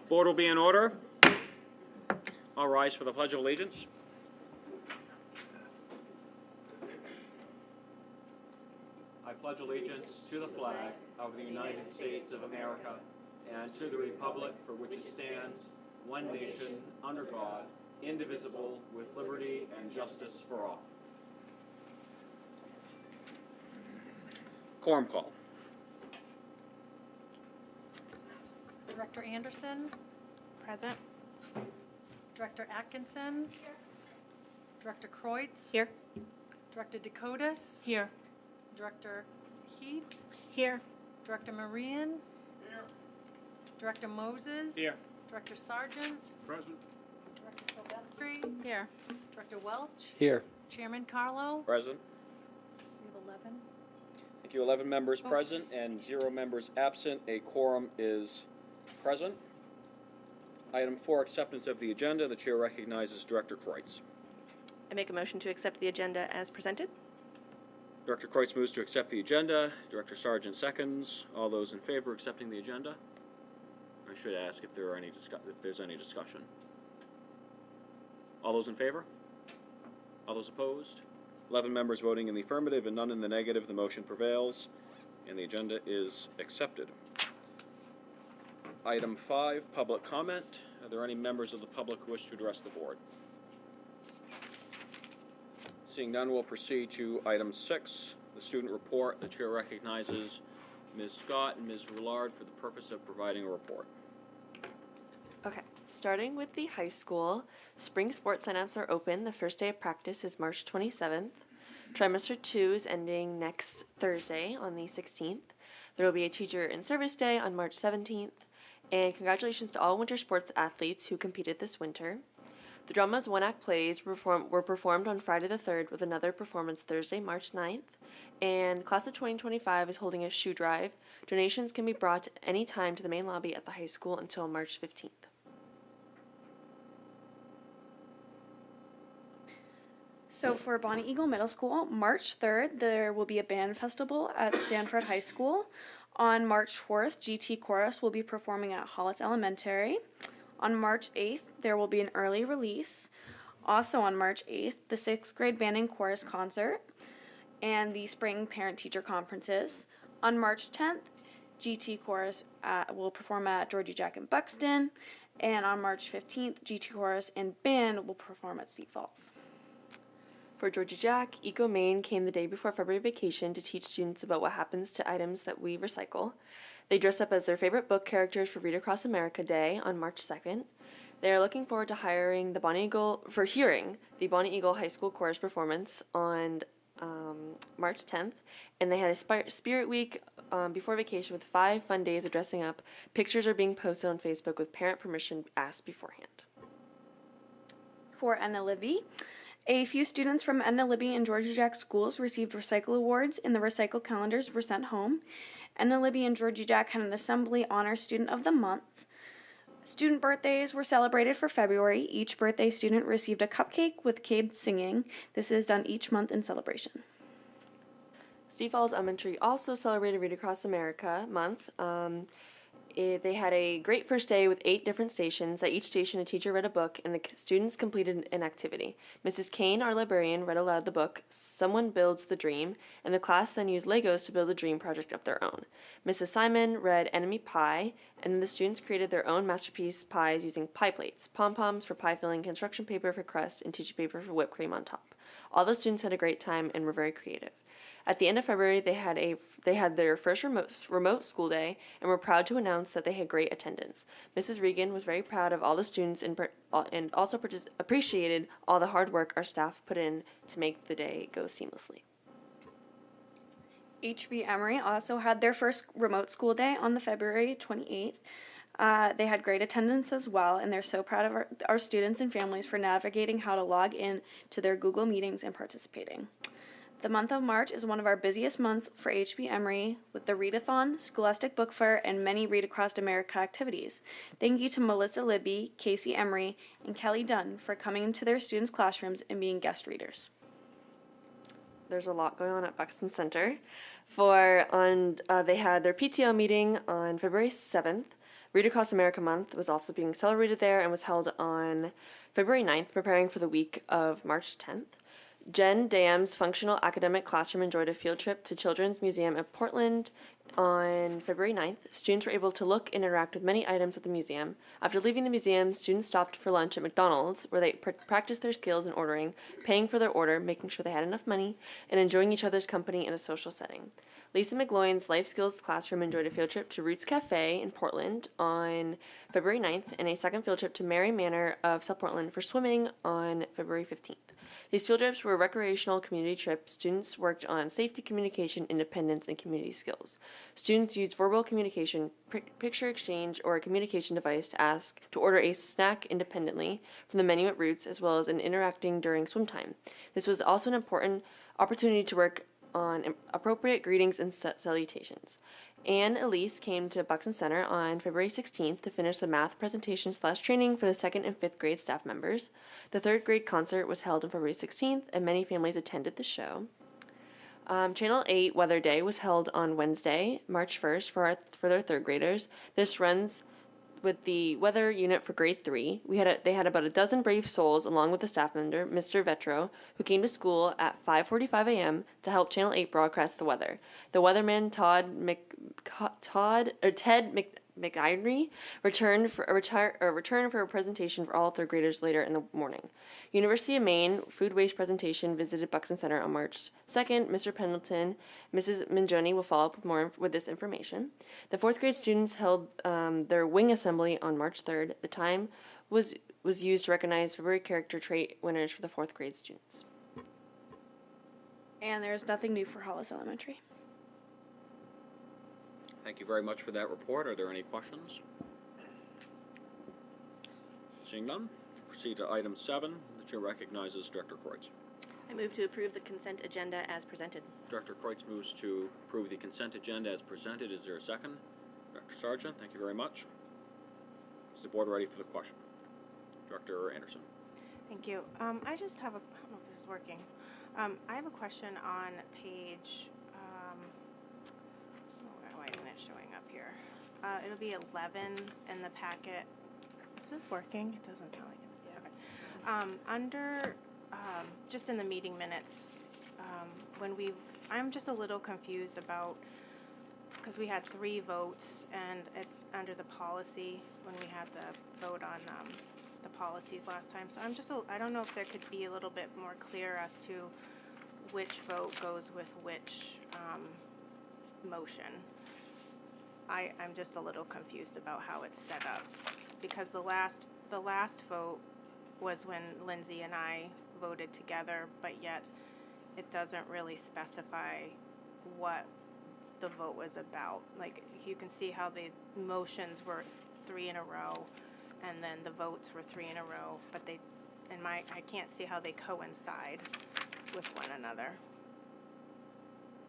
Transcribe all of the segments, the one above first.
Board will be in order. I'll rise for the Pledge of Allegiance. I pledge allegiance to the flag of the United States of America and to the republic for which it stands, one nation, under God, indivisible, with liberty and justice for all. Quorum call. Director Anderson? Present. Director Atkinson? Here. Director Kreutz? Here. Director Dakotas? Here. Director Heath? Here. Director Marian? Here. Director Moses? Here. Director Sargent? Present. Director Silvestri? Here. Director Welch? Here. Chairman Carlo? Present. We have 11. Thank you. 11 members Oops. present and 0 members absent. A quorum is present. Item 4, acceptance of the agenda. The chair recognizes Director Kreutz. I make a motion to accept the agenda as presented. Director Kreutz moves to accept the agenda. Director Sargent seconds. All those in favor of accepting the agenda? I should ask if there's any discussion. All those in favor? All those opposed? 11 members voting in the affirmative and none in the negative. The motion prevails, and the agenda is accepted. Item 5, public comment. Are there any members of the public who wish to address the board? Seeing none, we'll proceed to item 6, the student report. The chair recognizes Ms. Scott and Ms. Roulard for the purpose of providing a report. Okay, starting with the high school, spring sports signups are open. The first day of practice is March 27th. Trimester 2 is ending next Thursday on the 16th. There will be a teacher in service day on March 17th. And congratulations to all winter sports athletes who competed this winter. The drama's one-act plays were performed on Friday the 3rd with another performance Thursday, March 9th. And Class of 2025 is holding a shoe drive. Donations can be brought any time to the main lobby at the high school until March 15th. So for Bonnie Eagle Middle School, March 3rd, there will be a band festival at Stanford High School. On March 4th, GT Chorus will be performing at Hollis Elementary. On March 8th, there will be an early release. Also on March 8th, the 6th grade band and chorus concert and the spring parent-teacher conferences. On March 10th, GT Chorus will perform at Georgie Jack in Buxton. And on March 15th, GT Chorus and band will perform at Steep Falls. For Georgia Jack, Eco Maine came the day before February vacation to teach students about what happens to items that we recycle. They dress up as their favorite book characters for Read Across America Day on March 2nd. They are looking forward to hearing the Bonnie Eagle High School chorus performance on March 10th, and they had a Spirit Week before vacation with 5 fun days of dressing up. Pictures are being posted on Facebook with parent permission asked beforehand. For Enna Libby, a few students from Enna Libby and Georgia Jack schools received Recycle Awards, and the Recycle calendars were sent home. Enna Libby and Georgia Jack had an Assembly Honor Student of the Month. Student birthdays were celebrated for February. Each birthday student received a cupcake with kids singing. This is done each month in celebration. Steep Falls Elementary also celebrated Read Across America month. They had a great first day with 8 different stations. At each station, a teacher read a book, and the students completed an activity. Mrs. Kane, our librarian, read aloud the book, Someone Builds the Dream, and the class then used Legos to build a dream project of their own. Mrs. Simon read Enemy Pie, and then the students created their own masterpiece pies using pie plates, pom-poms for pie filling, construction paper for crust, and tissue paper for whipped cream on top. All the students had a great time and were very creative. At the end of February, they had their first remote school day and were proud to announce that they had great attendance. Mrs. Regan was very proud of all the students and also appreciated all the hard work our staff put in to make the day go seamlessly. HB Emory also had their first remote school day on the February 28th. They had great attendance as well, and they're so proud of our students and families for navigating how to log in to their Google meetings and participating. The month of March is one of our busiest months for HB Emory with the Readathon, Scholastic Book Fair, and many Read Across America activities. Thank you to Melissa Libby, Casey Emery, and Kelly Dunn for coming into their students' classrooms and being guest readers. There's a lot going on at Buxton Center. They had their PTO meeting on February 7th. Read Across America Month was also being celebrated there and was held on February 9th, preparing for the week of March 10th. Jen Dam's functional academic classroom enjoyed a field trip to Children's Museum of Portland on February 9th. Students were able to look and interact with many items at the museum. After leaving the museum, students stopped for lunch at McDonald's, where they practiced their skills in ordering, paying for their order, making sure they had enough money, and enjoying each other's company in a social setting. Lisa McGloin's life skills classroom enjoyed a field trip to Roots Cafe in Portland on February 9th, and a second field trip to Mary Manor of South Portland for swimming on February 15th. These field trips were recreational community trips. Students worked on safety, communication, independence, and community skills. Students used verbal communication, picture exchange, or a communication device to ask to order a snack independently from the menu at Roots, as well as in interacting during swim time. This was also an important opportunity to work on appropriate greetings and salutations. Anne Elise came to Buxton Center on February 16th to finish the math presentation/training for the 2nd and 5th grade staff members. The 3rd grade concert was held on February 16th, and many families attended the show. Channel 8 Weather Day was held on Wednesday, March 1st, for their 3rd graders. This runs with the weather unit for grade 3. They had about a dozen brave souls, along with the staff member, Mr. Vetro, who came to school at 5:45 a.m. to help Channel 8 broadcast the weather. The weatherman Ted McInerney returned for a presentation for all 3rd graders later in the morning. University of Maine food waste presentation visited Buxton Center on March 2nd. Mr. Pendleton, Mrs. Minjoni will follow up with this information. The 4th grade students held their wing assembly on March 3rd. The time was used to recognize February character trait winners for the 4th grade students. And there's nothing new for Hollis Elementary. Thank you very much for that report. Are there any questions? Seeing none, proceed to item 7. The chair recognizes Director Kreutz. I move to approve the consent agenda as presented. Director Kreutz moves to approve the consent agenda as presented. Is there a second? Director Sargent, thank you very much. Is the board ready for the question? Director Anderson. Thank you. I just have I don't know if this is working. I have a question on page, why isn't it showing up here? It'll be 11 in the packet. Is this working? It doesn't sound like it's, okay. Under, just in the meeting minutes, I'm just a little confused about, because we had 3 votes, and it's under the policy when we had the vote on the policies last time. So I don't know if there could be a little bit more clear as to which vote goes with which motion. I'm just a little confused about how it's set up, because the last vote was when Lindsay and I voted together, but yet it doesn't really specify what the vote was about. Like, you can see how the motions were 3 in a row, and then the votes were 3 in a row, but I can't see how they coincide with one another.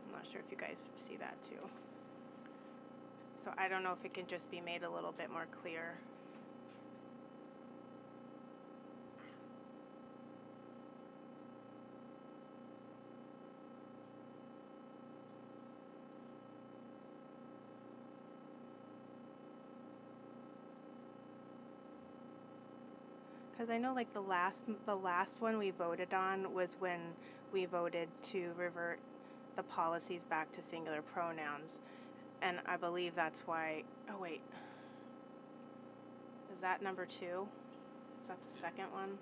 I'm not sure if you guys see that too. So I don't know if it can just be made a little bit more clear. Because I know, like, the last one we voted on was when we voted to revert the policies back to singular pronouns, and I believe that's why. Oh wait, is that number 2? Is that the second one?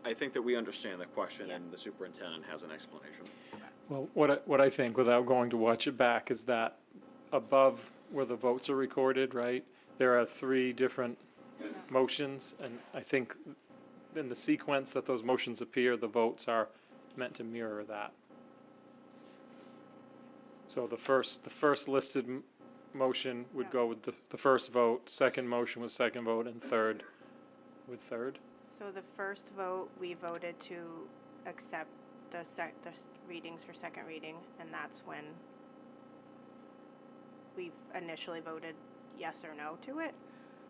I think that we understand the question, Yeah. and the superintendent has an explanation. Well, what I think, without going to watch it back, is that above where the votes are recorded, right, there are 3 different motions, and I think in the sequence that those motions appear, the votes are meant to mirror that. So the first listed motion would go with the first vote, second motion with second vote, and third with third. So the first vote, we voted to accept the readings for second reading, and that's when we initially voted yes or no to it.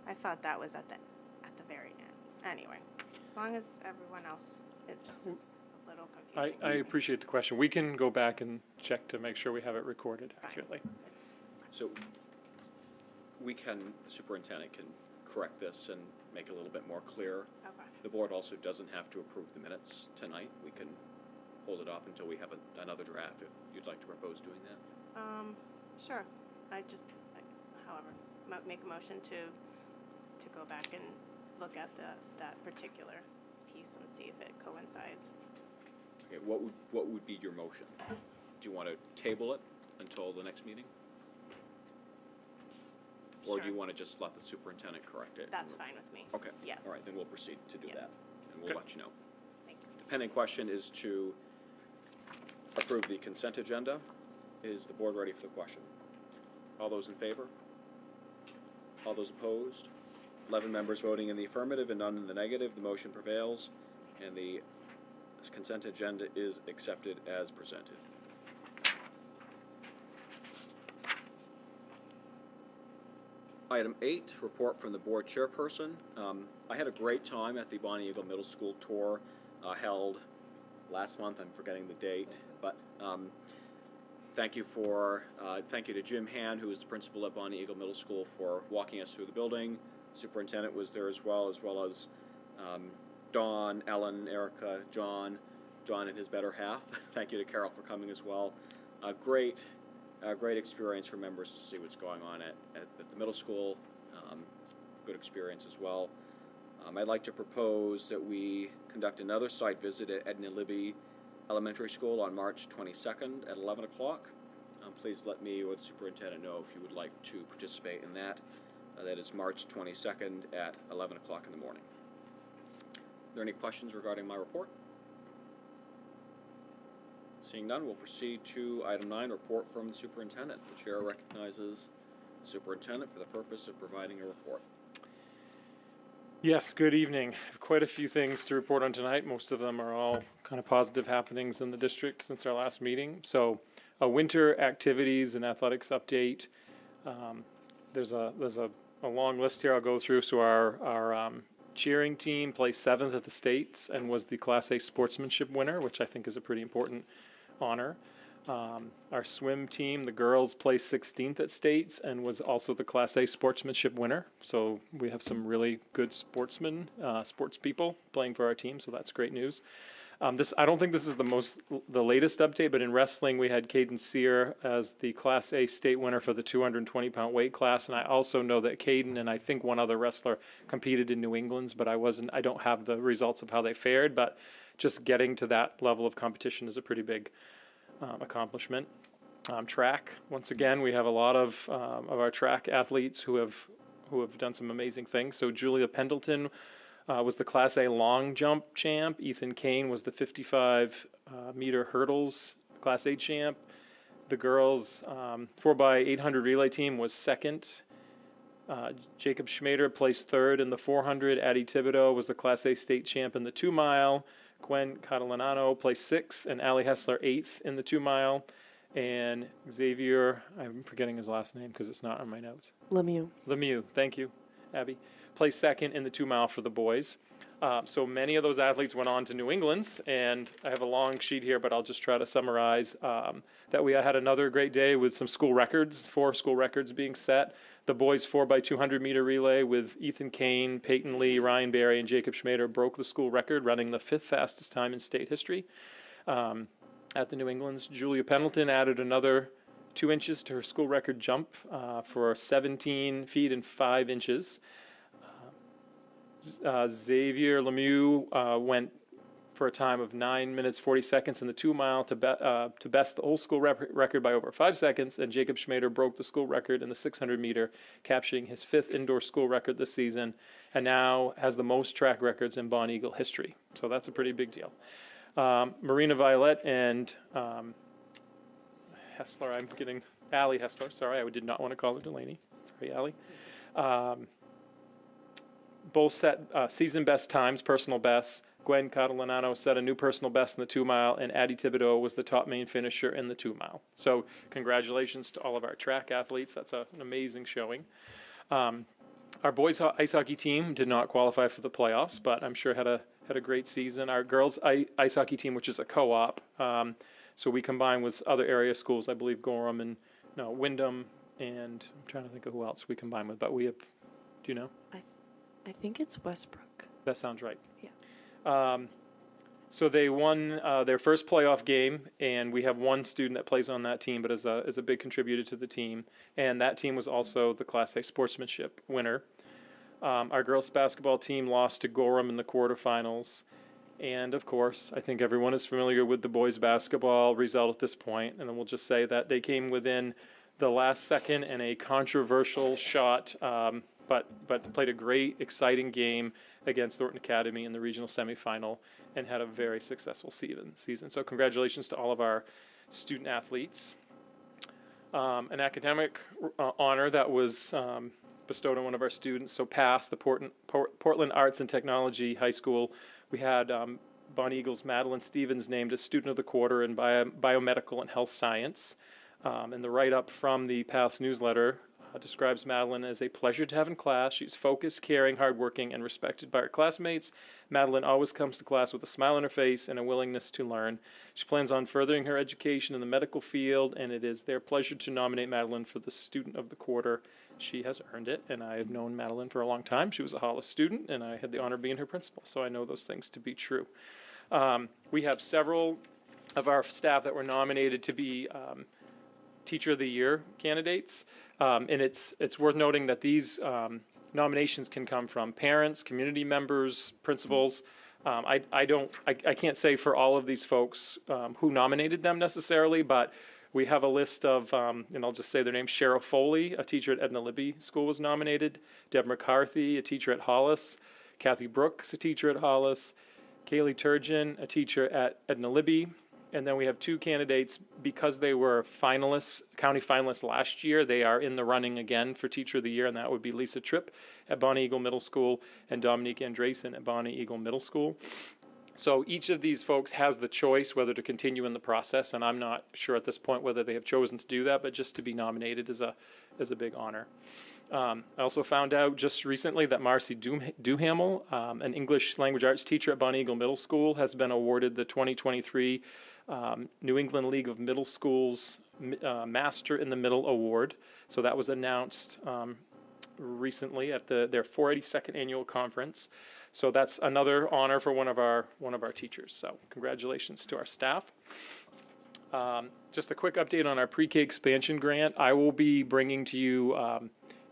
I thought that was at the very end. Anyway, as long as everyone else, it just is a little confusing. I appreciate the question. We can go back and check to make sure we have it recorded accurately. So the superintendent can correct this and make it a little bit more clear. Okay. The board also doesn't have to approve the minutes tonight. We can hold it off until we have another draft if you'd like to propose doing that. Sure. However, make a motion to go back and look at that particular piece and see if it coincides. Okay, what would be your motion? Do you want to table it until the next meeting? Or do Sure. you want to just let the superintendent correct it? That's fine with me. Okay. Yes. All right, then we'll proceed to do Yes. that, and we'll let you know. Thanks. The pending question is to approve the consent agenda. Is the board ready for the question? All those in favor? All those opposed? 11 members voting in the affirmative and none in the negative. The motion prevails, and the consent agenda is accepted as presented. Item 8, report from the board chairperson. I had a great time at the Bonnie Eagle Middle School tour held last month. I'm forgetting the date, but thank you to Jim Hand, who is the principal at Bonnie Eagle Middle School, for walking us through the building. Superintendent was there as well as Dawn, Ellen, Erica, John and his better half. Thank you to Carol for coming as well. Great experience for members to see what's going on at the middle school. Good experience as well. I'd like to propose that we conduct another site visit at Edna Libby Elementary School on March 22nd at 11 o'clock. Please let me or the superintendent know if you would like to participate in that. That is March 22nd at 11 o'clock in the morning. Are there any questions regarding my report? Seeing none, we'll proceed to item 9, report from the superintendent. The chair recognizes the superintendent for the purpose of providing a report. Yes, good evening. I have quite a few things to report on tonight. Most of them are all kind of positive happenings in the district since our last meeting. So, a winter activities and athletics update. There's a long list here I'll go through. So our cheering team placed 7th at the States and was the Class A sportsmanship winner, which I think is a pretty important honor. Our swim team, the girls, placed 16th at States and was also the Class A sportsmanship winner. So we have some really good sports people playing for our team, so that's great news. I don't think this is the latest update, but in wrestling we had Caden Sear as the Class A state winner for the 220-pound weight class, and I also know that Caden and I think one other wrestler competed in New England's, but I don't have the results of how they fared, but just getting to that level of competition is a pretty big accomplishment. Track, once again, we have a lot of our track athletes who have done some amazing things. So Julia Pendleton was the Class A long jump champ. Ethan Kane was the 55-meter hurdles Class A champ. The girls 4x800 relay team was second. Jacob Schmader placed 3rd in the 400. Addie Thibodeau was the Class A state champ in the 2-mile. Gwen Catalanano placed 6th, and Allie Hessler 8th in the 2-mile. And Xavier, I'm forgetting his last name because it's not on my notes. Lemieux, thank you, Abby. Placed 2nd in the 2-mile for the boys. So many of those athletes went on to New England's, and I have a long sheet here, but I'll just try to summarize that we had another great day with some school records, 4 school records being set. The boys 4x200 meter relay with Ethan Kane, Peyton Lee, Ryan Barry, and Jacob Schmader broke the school record, running the 5th fastest time in state history. At the New England's, Julia Pendleton added another 2 inches to her school record jump for 17 feet and 5 inches. Xavier Lemieux went for a time of 9 minutes 40 seconds in the 2-mile to best the old school record by over 5 seconds, and Jacob Schmader broke the school record in the 600 meter, capturing his 5th indoor school record this season, and now has the most track records in Bonnie Eagle history. So that's a pretty big deal. Marina Violet and Allie Hessler, sorry, I did not want to call her Delaney. Sorry, Allie. Both set season best times, personal bests. Gwen Catalanano set a new personal best in the 2-mile, and Addie Thibodeau was the top main finisher in the 2-mile. So congratulations to all of our track athletes. That's an amazing showing. Our boys ice hockey team did not qualify for the playoffs, but I'm sure had a great season. Our girls ice hockey team, which is a co-op, so we combine with other area schools, I believe Gorham and Wyndham and I'm trying to think of who else we combine with, but we have, do you know? I think it's Westbrook. That sounds right. Yeah. So they won their first playoff game, and we have one student that plays on that team, but is a big contributor to the team. And that team was also the Class A sportsmanship winner. Our girls basketball team lost to Gorham in the quarterfinals. And of course, I think everyone is familiar with the boys basketball result at this point, and we'll just say that they came within the last second in a controversial shot, but played a great, exciting game against Thornton Academy in the regional semifinal and had a very successful season. So congratulations to all of our student athletes. An academic honor that was bestowed on one of our students, so past the Portland Arts and Technology High School, we had Bonnie Eagles Madeline Stevens named as Student of the Quarter in Biomedical and Health Science. And the write-up from the PATH newsletter describes Madeline as a pleasure to have in class. She's focused, caring, hardworking, and respected by her classmates. Madeline always comes to class with a smile on her face and a willingness to learn. She plans on furthering her education in the medical field, and it is their pleasure to nominate Madeline for the Student of the Quarter. She has earned it, and I have known Madeline for a long time. She was a Hollis student, and I had the honor of being her principal, so I know those things to be true. We have several of our staff that were nominated to be Teacher of the Year candidates, and it's worth noting that these nominations can come from parents, community members, principals. I can't say for all of these folks who nominated them necessarily, but we have a list of, and I'll just say their names: Cheryl Foley, a teacher at Edna Libby School, was nominated; Deb McCarthy, a teacher at Hollis; Kathy Brooks, a teacher at Hollis; Kaylee Turgeon, a teacher at Edna Libby. And then we have two candidates, because they were finalists, county finalists last year, they are in the running again for Teacher of the Year, and that would be Lisa Tripp at Bonnie Eagle Middle School and Dominique Andresen at Bonnie Eagle Middle School. So each of these folks has the choice whether to continue in the process, and I'm not sure at this point whether they have chosen to do that, but just to be nominated is a big honor. I also found out just recently that Marcy Duhamel, an English language arts teacher at Bonnie Eagle Middle School, has been awarded the 2023 New England League of Middle Schools Master in the Middle Award. So that was announced recently at their 482nd annual conference. So that's another honor for one of our teachers. So congratulations to our staff. Just a quick update on our pre-K expansion grant. I will be bringing to you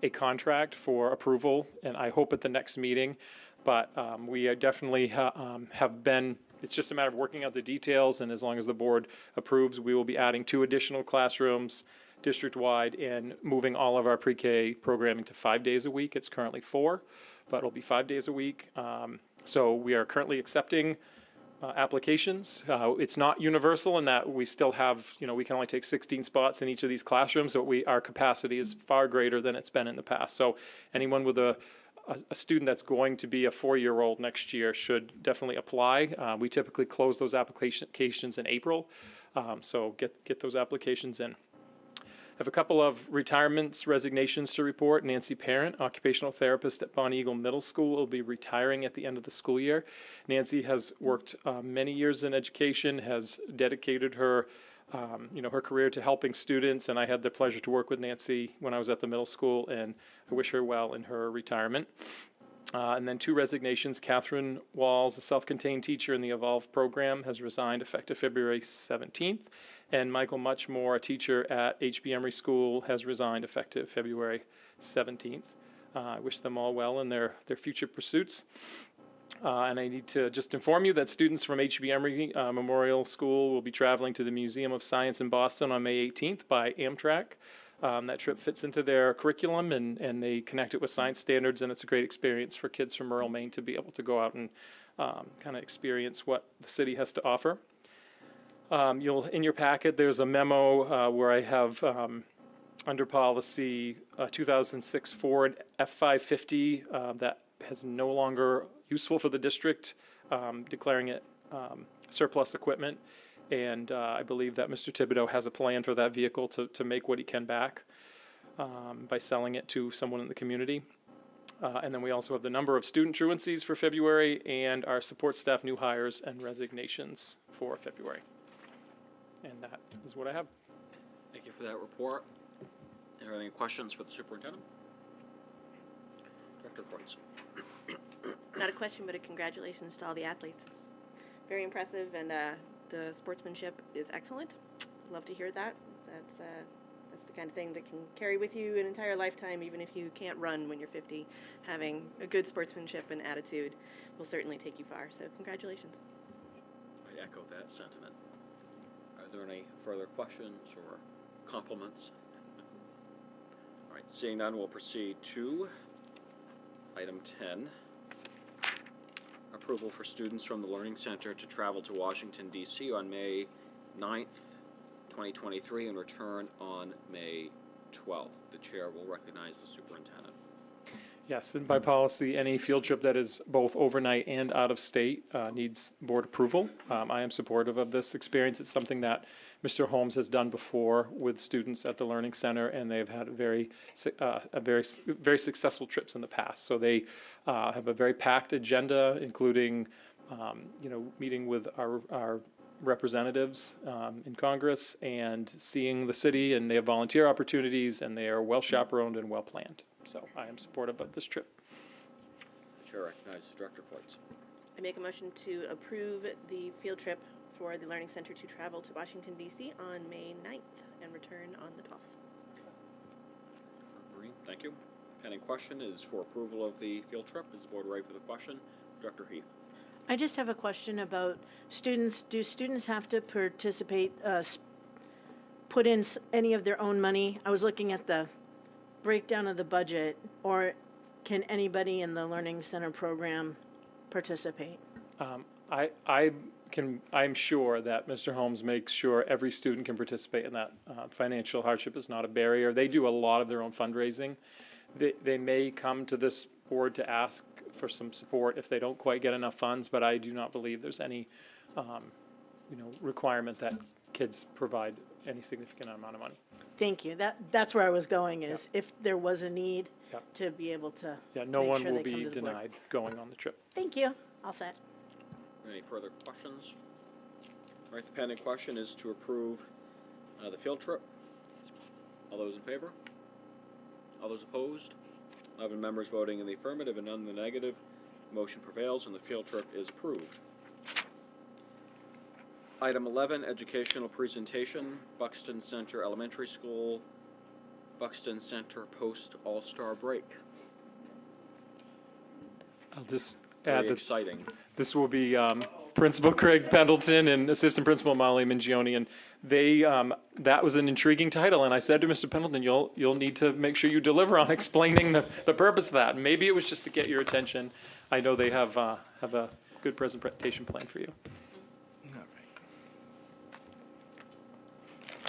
a contract for approval, and I hope at the next meeting. But we are definitely have been. It's just a matter of working out the details, and as long as the board approves, we will be adding 2 additional classrooms district-wide and moving all of our pre-K programming to 5 days a week. It's currently 4, but it'll be 5 days a week. So we are currently accepting applications. It's not universal in that we still have, we can only take 16 spots in each of these classrooms, but our capacity is far greater than it's been in the past. So anyone with a student that's going to be a 4-year-old next year should definitely apply. We typically close those applications in April, so get those applications in. I have a couple of resignations to report. Nancy Parent, occupational therapist at Bonnie Eagle Middle School, will be retiring at the end of the school year. Nancy has worked many years in education, has dedicated her her career to helping students, and I had the pleasure to work with Nancy when I was at the middle school, and I wish her well in her retirement. And then 2 resignations. Catherine Walls, a self-contained teacher in the Evolve program, has resigned effective February 17th, and Michael Muchmore, a teacher at HB Emory School, has resigned effective February 17th. I wish them all well in their future pursuits. And I need to just inform you that students from HB Emory Memorial School will be traveling to the Museum of Science in Boston on May 18th by Amtrak. That trip fits into their curriculum, and they connect it with science standards, and it's a great experience for kids from rural Maine to be able to go out and kind of experience what the city has to offer. In your packet, there's a memo where I have under policy 2006 Ford F550 that is no longer useful for the district, declaring it surplus equipment. And I believe that Mr. Thibodeau has a plan for that vehicle to make what he can back by selling it to someone in the community. And then we also have the number of student truancies for February and our support staff new hires and resignations for February. And that is what I have. Thank you for that report. Are there any questions for the superintendent? Director Courts. Not a question, but a congratulations to all the athletes. It's very impressive, and the sportsmanship is excellent. Love to hear that. That's the kind of thing that can carry with you an entire lifetime, even if you can't run when you're 50. Having a good sportsmanship and attitude will certainly take you far. So congratulations. I echo that sentiment. Are there any further questions or compliments? All right, seeing none, we'll proceed to item 10. Approval for students from the Learning Center to travel to Washington, D.C. on May 9th, 2023 and return on May 12th. The chair will recognize the superintendent. Yes, and by policy, any field trip that is both overnight and out of state needs board approval. I am supportive of this experience. It's something that Mr. Holmes has done before with students at the Learning Center, and they've had very successful trips in the past. So they have a very packed agenda, including meeting with our representatives in Congress and seeing the city, and they have volunteer opportunities, and they are well chaperoned and well planned. So I am supportive of this trip. The chair recognizes Director Courts. I make a motion to approve the field trip for the Learning Center to travel to Washington, D.C. on May 9th and return on the 12th. Maureen, thank you. Pending question is for approval of the field trip. Is the board ready for the question? Director Heath. I just have a question about students. Do students have to participate, put in any of their own money? I was looking at the breakdown of the budget, or can anybody in the Learning Center program participate? I'm sure that Mr. Holmes makes sure every student can participate in that. Financial hardship is not a barrier. They do a lot of their own fundraising. They may come to this board to ask for some support if they don't quite get enough funds, but I do not believe there's any, requirement that kids provide any significant amount of money. Thank you. That's where I was going, is if there was a need to be able to No make one sure will they come be to the board. denied going on the trip. Thank you. All set. Any further questions? All right, the pending question is to approve the field trip. All those in favor? All those opposed? 11 members voting in the affirmative and none in the negative. Motion prevails and the field trip is approved. Item 11, educational presentation, Buxton Center Elementary School, Buxton Center post All-Star break. I'll just Very add that exciting. this will be Principal Craig Pendleton and Assistant Principal Molly Mingione, and they that was an intriguing title. And I said to Mr. Pendleton, "You'll need to make sure you deliver on explaining the purpose of that." And maybe it was just to get your attention. I know they have a good presentation plan for you. All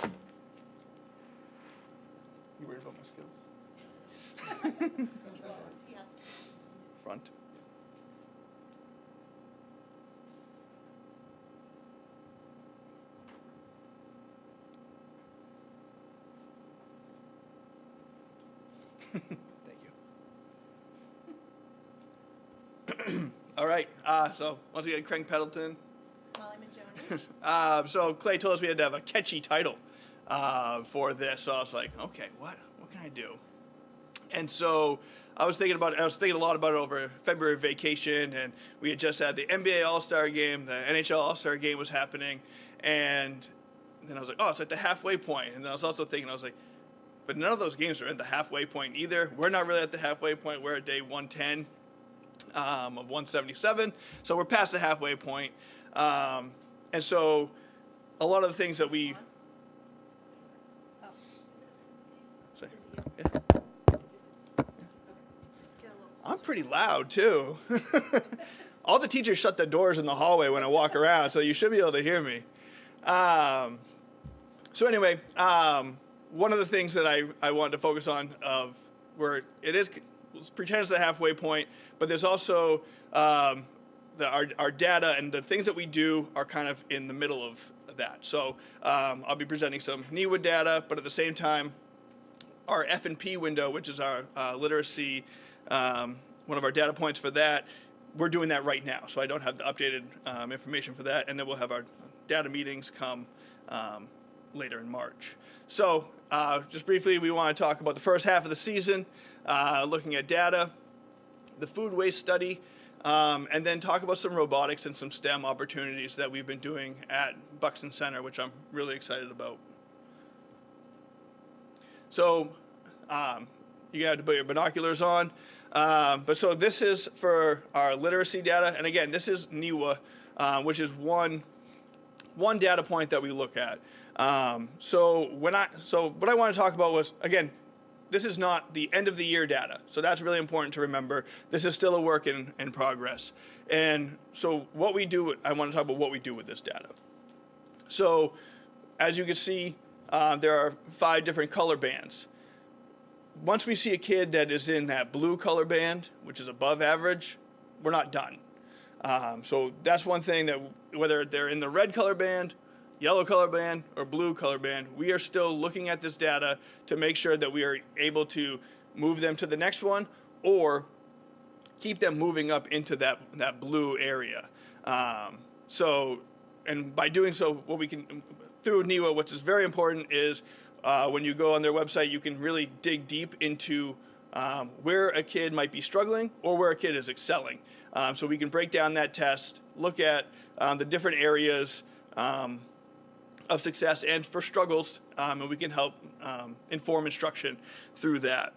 right. You worried about my skills? Front. Thank you. All right. So once again, Craig Pendleton. Molly Mingione. So Clay told us we had to have a catchy title for this. So I was like, okay, what can I do? And so I was thinking a lot about it over February vacation, and we had just had the NBA All-Star game, the NHL All-Star game was happening, and then I was like, oh, it's like the halfway point. And then I was also thinking, I was like, but none of those games are at the halfway point either. We're not really at the halfway point. We're at day 110 of 177, so we're past the halfway point. And so a lot of the things that we... Sorry. Yeah. I'm pretty loud, too. All the teachers shut the doors in the hallway when I walk around, so you should be able to hear me. So anyway, one of the things that I wanted to focus on where it is, let's pretend it's the halfway point, but there's also our data and the things that we do are kind of in the middle of that. So I'll be presenting some NEWA data, but at the same time, our F&P window, which is our literacy, one of our data points for that, we're doing that right now. So I don't have the updated information for that, and then we'll have our data meetings come later in March. So just briefly, we want to talk about the first half of the season, looking at data, the food waste study, and then talk about some robotics and some STEM opportunities that we've been doing at Buxton Center, which I'm really excited about. So you have to put your binoculars on. But so this is for our literacy data, and again, this is NEWA, which is one data point that we look at. So what I want to talk about was, again, this is not the end of the year data, so that's really important to remember. This is still a work in progress. And so what we do, I want to talk about what we do with this data. So as you can see, there are 5 different color bands. Once we see a kid that is in that blue color band, which is above average, we're not done. So that's one thing that whether they're in the red color band, yellow color band, or blue color band, we are still looking at this data to make sure that we are able to move them to the next one or keep them moving up into that blue area. And by doing so, what we can, through NEWA, which is very important is when you go on their website, you can really dig deep into where a kid might be struggling or where a kid is excelling. So we can break down that test, look at the different areas of success and for struggles, and we can help inform instruction through that.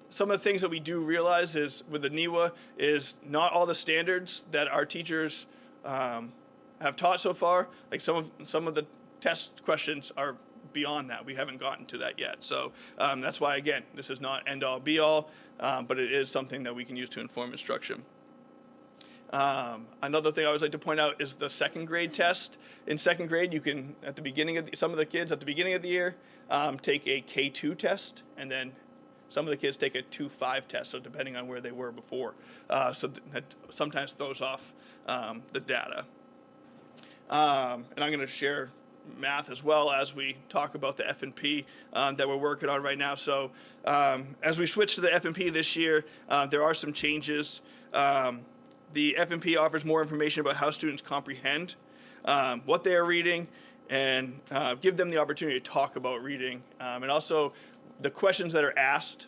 Some of the things that we do realize is with the NEWA is not all the standards that our teachers have taught so far. Like some of the test questions are beyond that. We haven't gotten to that yet. So that's why, again, this is not end-all, be-all, but it is something that we can use to inform instruction. Another thing I always like to point out is the second grade test. In second grade, you can, at the beginning of some of the kids at the beginning of the year, take a K2 test, and then some of the kids take a 2-5 test, so depending on where they were before. So that sometimes throws off the data. And I'm going to share math as well as we talk about the F&P that we're working on right now. So as we switch to the F&P this year, there are some changes. The F&P offers more information about how students comprehend what they are reading and give them the opportunity to talk about reading. And also the questions that are asked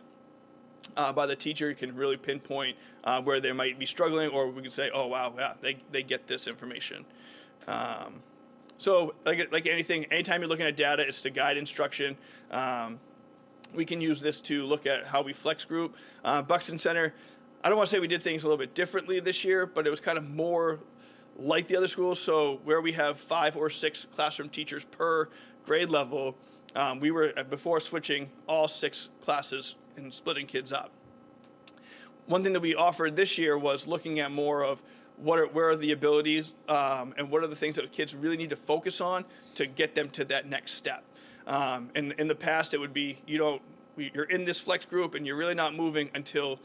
by the teacher can really pinpoint where they might be struggling, or we can say, oh, wow, yeah, they get this information. So like anything, anytime you're looking at data, it's to guide instruction. We can use this to look at how we flex group. Buxton Center, I don't want to say we did things a little bit differently this year, but it was kind of more like the other schools. So where we have 5 or 6 classroom teachers per grade level, we were, before switching, all 6 classes and splitting kids up. One thing that we offered this year was looking at more of where are the abilities and what are the things that kids really need to focus on to get them to that next step. And in the past, it would be you're in this flex group and you're really not moving until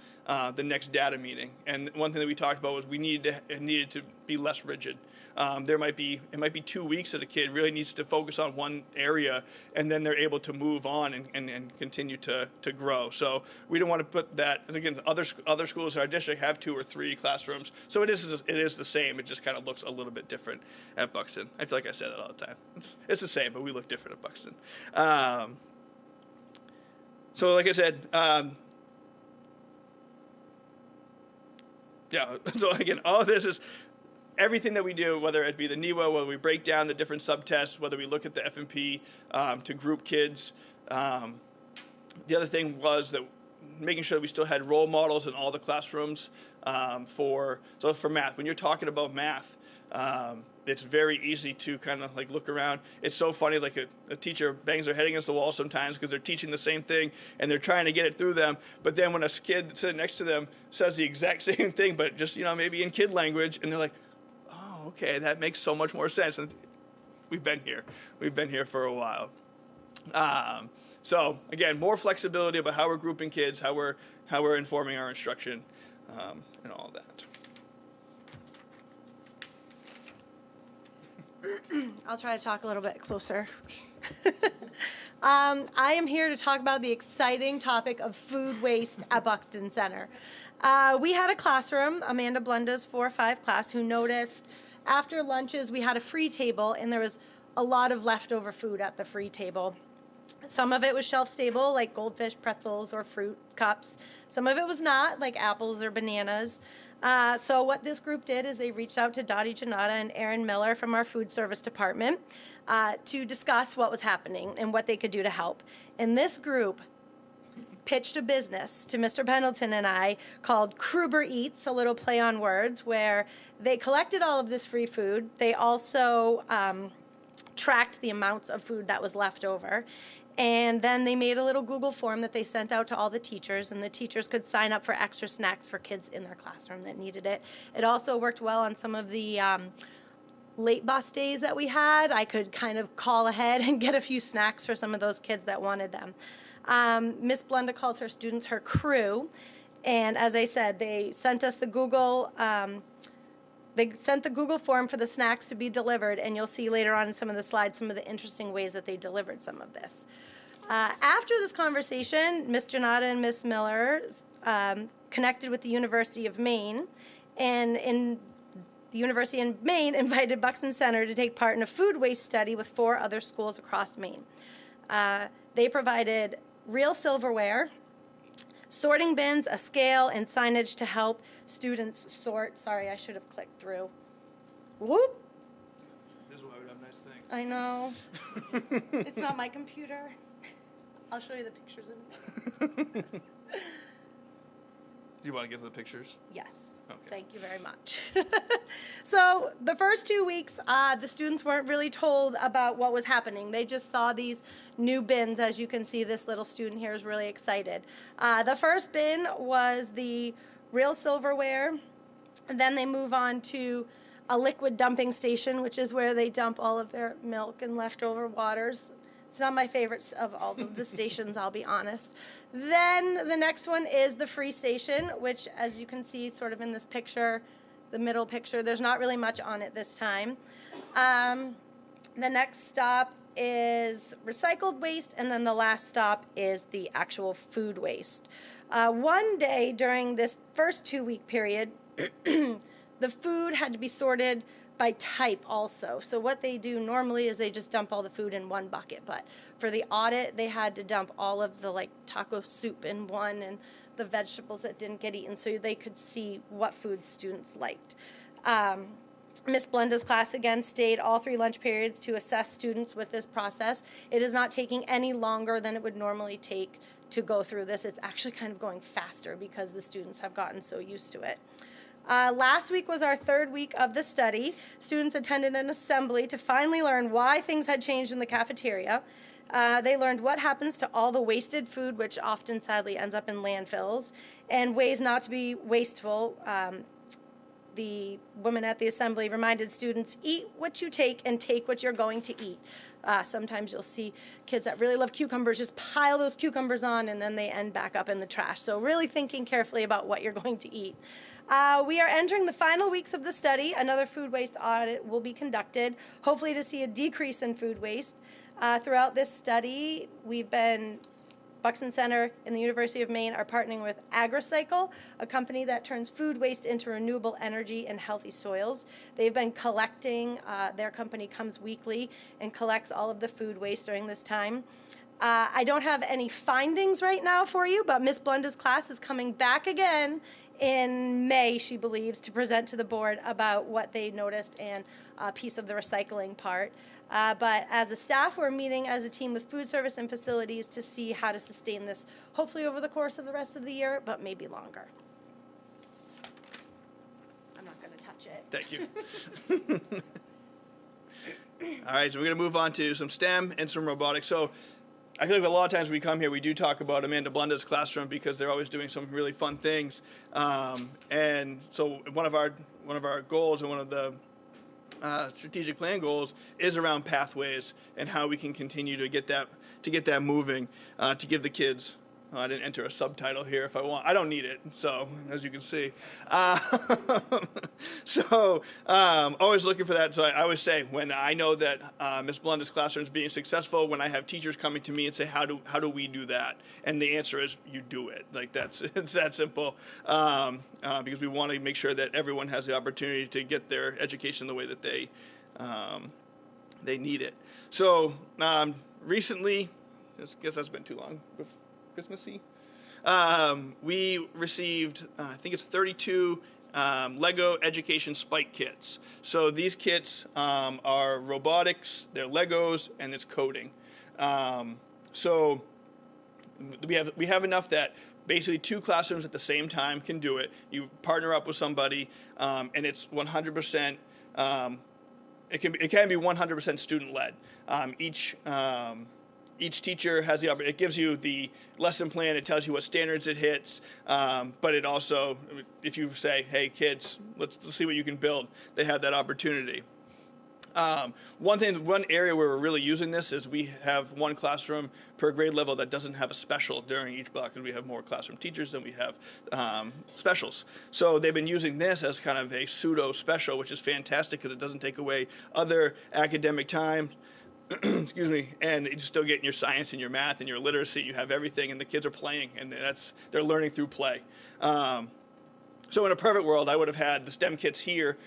the next data meeting. And one thing that we talked about was it needed to be less rigid. It might be 2 weeks that a kid really needs to focus on one area, and then they're able to move on and continue to grow. So we don't want to put that. And again, other schools in our district have 2 or 3 classrooms, so it is the same. It just kind of looks a little bit different at Buxton. I feel like I say that all the time. It's the same, but we look different at Buxton. So like I said, so again, all of this is everything that we do, whether it be the NEWA, whether we break down the different subtests, whether we look at the F&P to group kids. The other thing was that making sure that we still had role models in all the classrooms for math. When you're talking about math, it's very easy to kind of like look around. It's so funny, like a teacher bangs their head against the wall sometimes because they're teaching the same thing and they're trying to get it through them. But then when a kid sitting next to them says the exact same thing, but just, maybe in kid language, and they're like, oh, okay, that makes so much more sense. And we've been here for a while. So again, more flexibility about how we're grouping kids, how we're informing our instruction, and all of that. I'll try to talk a little bit closer. I am here to talk about the exciting topic of food waste at Buxton Center. We had a classroom, Amanda Blenda's 4-5 class, who noticed after lunches we had a free table and there was a lot of leftover food at the free table. Some of it was shelf stable, like goldfish, pretzels, or fruit cups. Some of it was not, like apples or bananas. So what this group did is they reached out to Dottie Janata and Aaron Miller from our food service department to discuss what was happening and what they could do to help. And this group pitched a business to Mr. Pendleton and I called Kruber Eats, a little play on words, where they collected all of this free food. They also tracked the amounts of food that was left over. And then they made a little Google form that they sent out to all the teachers, and the teachers could sign up for extra snacks for kids in their classroom that needed it. It also worked well on some of the late bus days that we had. I could kind of call ahead and get a few snacks for some of those kids that wanted them. Miss Blenda calls her students her crew, and as I said, they sent us the Google form for the snacks to be delivered, and you'll see later on in some of the slides some of the interesting ways that they delivered some of this. After this conversation, Miss Janata and Miss Miller connected with the University of Maine, and the University of Maine invited Buxton Center to take part in a food waste study with 4 other schools across Maine. They provided real silverware, sorting bins, a scale, and signage to help students sort. Sorry, I should have clicked through. Whoop! This is why we have nice things. I know. It's not my computer. I'll show you the pictures in a minute. Do you want to get to the pictures? Yes. Okay. Thank you very much. So the first 2 weeks, the students weren't really told about what was happening. They just saw these new bins. As you can see, this little student here is really excited. The first bin was the real silverware. And then they move on to a liquid dumping station, which is where they dump all of their milk and leftover waters. It's not my favorite of all of the stations, I'll be honest. Then the next one is the free station, which, as you can see sort of in this picture, the middle picture, there's not really much on it this time. The next stop is recycled waste, and then the last stop is the actual food waste. One day during this first 2-week period, the food had to be sorted by type also. So what they do normally is they just dump all the food in one bucket, but for the audit, they had to dump all of the taco soup in one and the vegetables that didn't get eaten so they could see what food students liked. Miss Blenda's class again stayed all 3 lunch periods to assess students with this process. It is not taking any longer than it would normally take to go through this. It's actually kind of going faster because the students have gotten so used to it. Last week was our 3rd week of the study. Students attended an assembly to finally learn why things had changed in the cafeteria. They learned what happens to all the wasted food, which often sadly ends up in landfills, and ways not to be wasteful. The woman at the assembly reminded students, eat what you take and take what you're going to eat. Sometimes you'll see kids that really love cucumbers just pile those cucumbers on and then they end back up in the trash. So really thinking carefully about what you're going to eat. We are entering the final weeks of the study. Another food waste audit will be conducted, hopefully to see a decrease in food waste. Throughout this study, Buxton Center and the University of Maine are partnering with AgriCycle, a company that turns food waste into renewable energy and healthy soils. They've been collecting, their company comes weekly and collects all of the food waste during this time. I don't have any findings right now for you, but Miss Blenda's class is coming back again in May, she believes, to present to the board about what they noticed and a piece of the recycling part. But as a staff, we're meeting as a team with food service and facilities to see how to sustain this, hopefully over the course of the rest of the year, but maybe longer. I'm not going to touch it. Thank you. All right, so we're going to move on to some STEM and some robotics. So I feel like a lot of times we come here, we do talk about Amanda Blenda's classroom because they're always doing some really fun things. And so one of our goals and one of the strategic plan goals is around pathways and how we can continue to get that moving, to give the kids. I didn't enter a subtitle here if I want. I don't need it, so as you can see. Always looking for that. So I always say when I know that Ms. Blenda's classroom is being successful, when I have teachers coming to me and say, how do we do that? And the answer is, you do it. It's that simple. Because we want to make sure that everyone has the opportunity to get their education the way that they need it. So recently, I guess that's been too long, Christmassy, we received, I think it's 32 Lego Education Spike Kits. So these kits are robotics, they're Legos, and it's coding. So we have enough that basically 2 classrooms at the same time can do it. You partner up with somebody, and it's 100%. It can be 100% student led. Each teacher has the opportunity. It gives you the lesson plan. It tells you what standards it hits. But it also, if you say, "Hey kids, let's see what you can build," they have that opportunity. One area where we're really using this is we have 1 classroom per grade level that doesn't have a special during each block, and we have more classroom teachers than we have specials. So they've been using this as kind of a pseudo special, which is fantastic because it doesn't take away other academic time. Excuse me, and you're still getting your science and your math and your literacy. You have everything, and the kids are playing, and they're learning through play. So in a perfect world, I would have had the STEM kits here,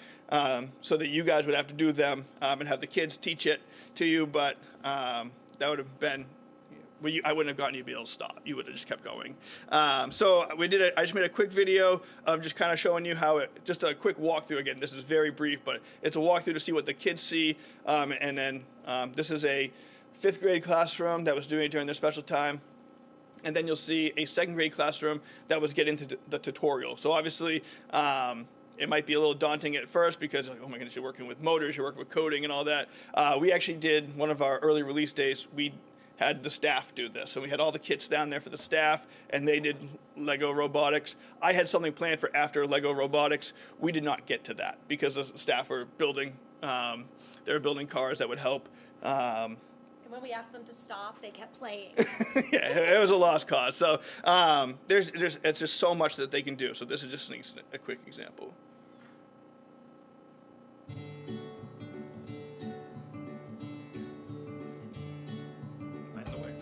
so that you guys would have to do them and have the kids teach it to you, but that would have been, I wouldn't have gotten you to be able to stop. You would have just kept going. So I just made a quick video of just kind of showing you how just a quick walkthrough. Again, this is very brief, but it's a walkthrough to see what the kids see. And then this is a 5th grade classroom that was doing it during their special time. And then you'll see a 2nd grade classroom that was getting to the tutorial. So obviously, it might be a little daunting at first because, oh my goodness, you're working with motors, you're working with coding and all that. We actually did one of our early release days. We had the staff do this. So we had all the kits down there for the staff, and they did Lego robotics. I had something planned for after Lego robotics. We did not get to that because the staff were building, they were building cars that would help. And when we asked them to stop, they kept playing. Yeah, it was a lost cause. So it's just so much that they can do. So this is just a quick example. By the way.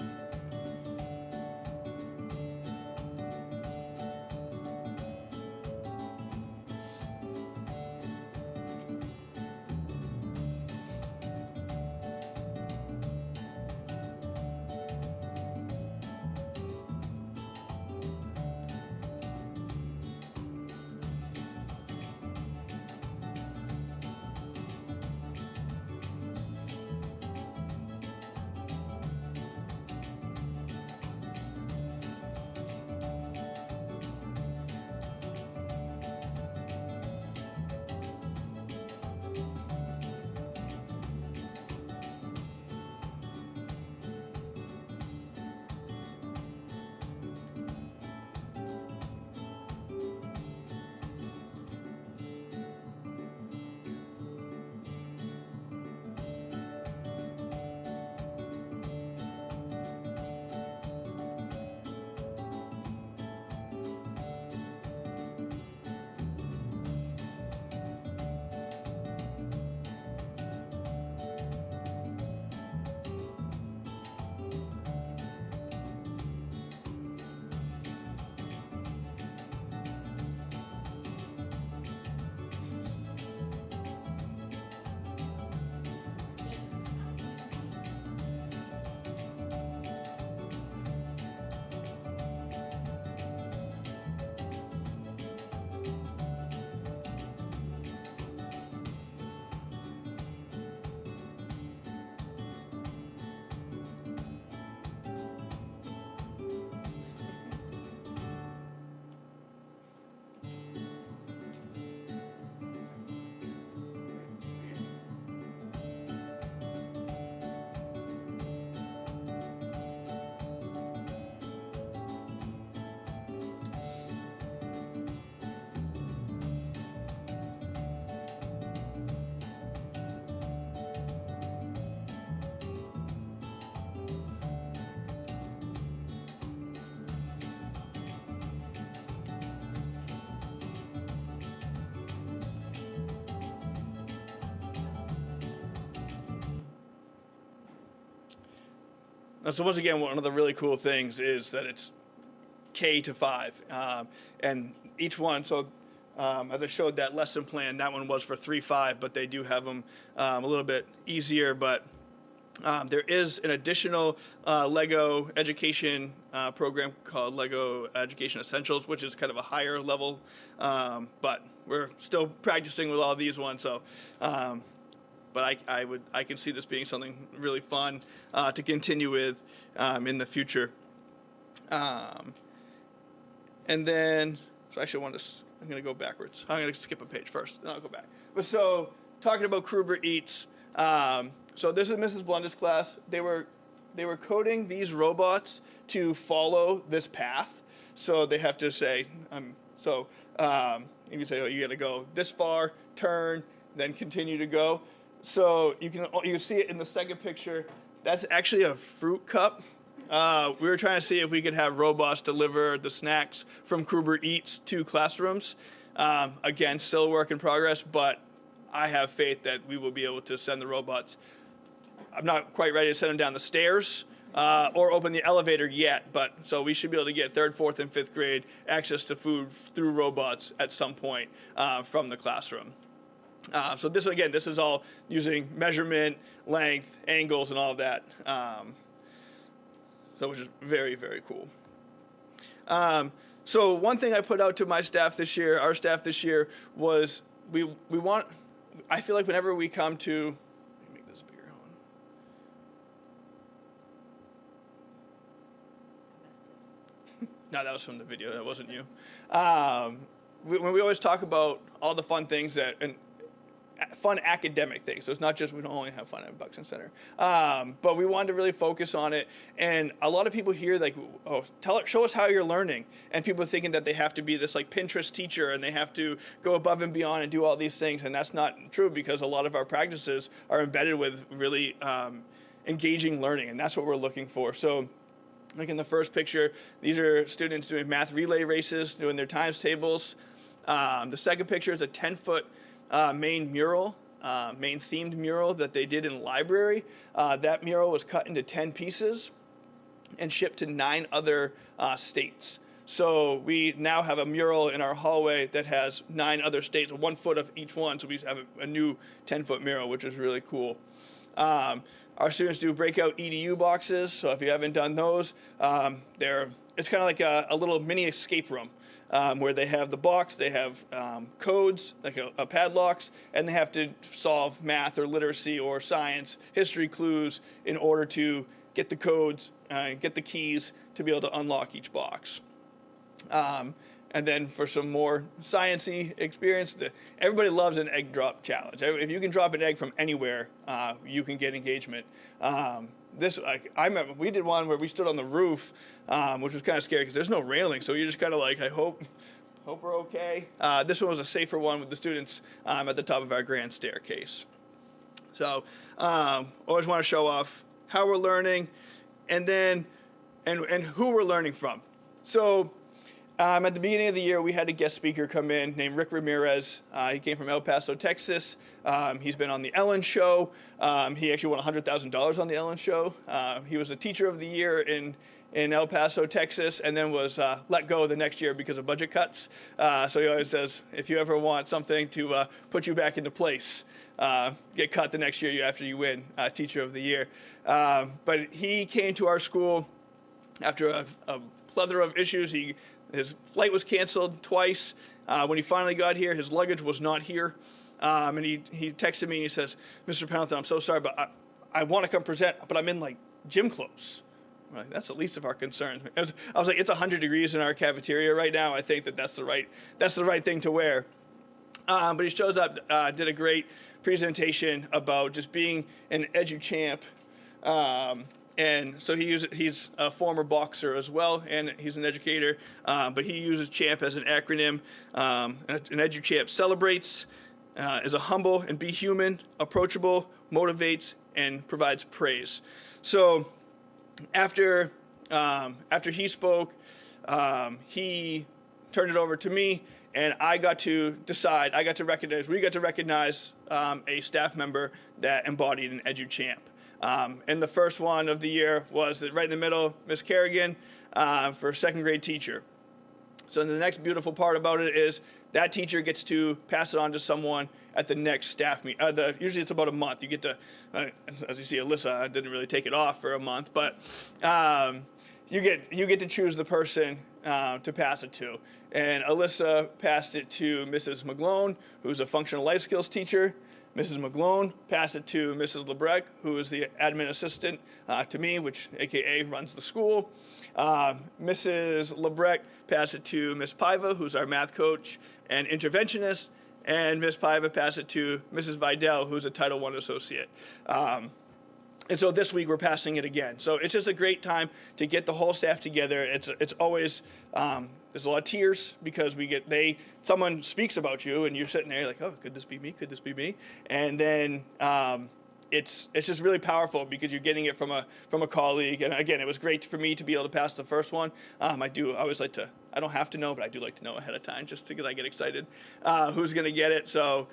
So once again, one of the really cool things is that it's K to 5, and each one. So as I showed that lesson plan, that one was for 3-5, but they do have them a little bit easier. But there is an additional LEGO education program called LEGO Education Essentials, which is kind of a higher level, but we're still practicing with all these ones. So, but I can see this being something really fun to continue with in the future. And then, so actually, I'm going to go backwards. I'm going to skip a page first, then I'll go back. But so, talking about Kruber Eats. So this is Mrs. Blunder's class. They were coding these robots to follow this path. So they have to say, you can say, oh, you got to go this far, turn, then continue to go. So you can see it in the second picture. That's actually a fruit cup. We were trying to see if we could have robots deliver the snacks from Kruber Eats to classrooms. Again, still a work in progress, but I have faith that we will be able to send the robots. I'm not quite ready to send them down the stairs or open the elevator yet, but so we should be able to get 3rd, 4th, and 5th grade access to food through robots at some point from the classroom. So this is all using measurement, length, angles, and all of that. So which is very, very cool. So one thing I put out to our staff this year, was I feel like whenever we come to, let me make this bigger. No, that was from the video. That wasn't you. When we always talk about all the fun things and fun academic things. So it's not just we don't only have fun at Buxton Center, but we wanted to really focus on it. And a lot of people here like, oh, show us how you're learning, and people thinking that they have to be this like Pinterest teacher and they have to go above and beyond and do all these things. And that's not true, because a lot of our practices are embedded with really engaging learning, and that's what we're looking for. So, like in the first picture, these are students doing math relay races, doing their times tables. The second picture is a 10-foot main themed mural that they did in the library. That mural was cut into 10 pieces and shipped to 9 other states. So we now have a mural in our hallway that has 9 other states, 1 foot of each one. So we have a new 10-foot mural, which is really cool. Our students do breakout EDU boxes. So if you haven't done those, it's kind of like a little mini escape room. Where they have the box, they have codes, like a padlocks, and they have to solve math or literacy or science, history clues in order to get the codes, get the keys to be able to unlock each box. And then for some more sciencey experience, everybody loves an egg drop challenge. If you can drop an egg from anywhere, you can get engagement. I remember we did one where we stood on the roof, which was kind of scary because there's no railing, so you're just kind of like, I hope we're okay. This one was a safer one with the students at the top of our grand staircase. So always want to show off how we're learning, and then and who we're learning from. So at the beginning of the year, we had a guest speaker come in named Rick Ramirez. He came from El Paso, Texas. He's been on the Ellen Show. He actually won $100,000 on the Ellen Show. He was a Teacher of the Year in El Paso, Texas, and then was let go the next year because of budget cuts. So he always says, if you ever want something to put you back into place, get cut the next year after you win Teacher of the Year. But he came to our school after a plethora of issues. His flight was canceled twice. When he finally got here, his luggage was not here. And he texted me and he says, Mr. Pendleton, I'm so sorry, but I want to come present, but I'm in like gym clothes. I'm like, that's the least of our concerns. I was like, it's 100 degrees in our cafeteria right now. I think that's the right thing to wear. But he shows up, did a great presentation about just being an edu-champ. And so he's a former boxer as well, and he's an educator, but he uses CHAMP as an acronym. An edu-champ celebrates, is a humble and be human, approachable, motivates, and provides praise. So after he spoke, he turned it over to me, and we got to recognize a staff member that embodied an edu-champ. And the first one of the year was right in the middle, Miss Kerrigan, for 2nd grade teacher. So the next beautiful part about it is that teacher gets to pass it on to someone at the next staff meet. Usually it's about a month. You get to, as you see, Alyssa didn't really take it off for a month, but you get to choose the person to pass it to. And Alyssa passed it to Mrs. McGlone, who's a functional life skills teacher. Mrs. McGlone passed it to Mrs. Lebrecht, who is the admin assistant to me, which AKA runs the school. Mrs. Lebrecht passed it to Miss Paiva, who's our math coach and interventionist, and Miss Paiva passed it to Mrs. Vidal, who's a Title I associate. And so this week we're passing it again. So it's just a great time to get the whole staff together. It's always there's a lot of tears because someone speaks about you and you're sitting there like, oh, could this be me? Could this be me? And then it's just really powerful because you're getting it from a colleague. And again, it was great for me to be able to pass the first one. I always like to. I don't have to know, but I do like to know ahead of time just because I get excited who's going to get it. So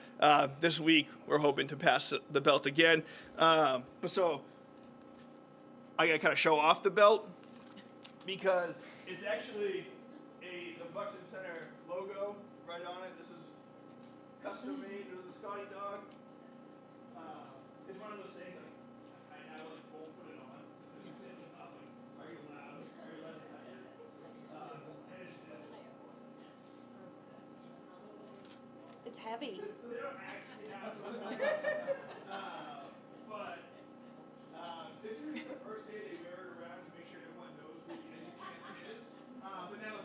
this week we're hoping to pass the belt again. So I got to kind of show off the belt because it's actually the Buxton Center logo right on it. This is custom made with the Scotty dog. It's one of those things I like won't put it on. Are you allowed? Are you allowed to touch it? It's heavy. They don't actually have but this is the first day they wear it around to make sure everyone knows who the educator is. But now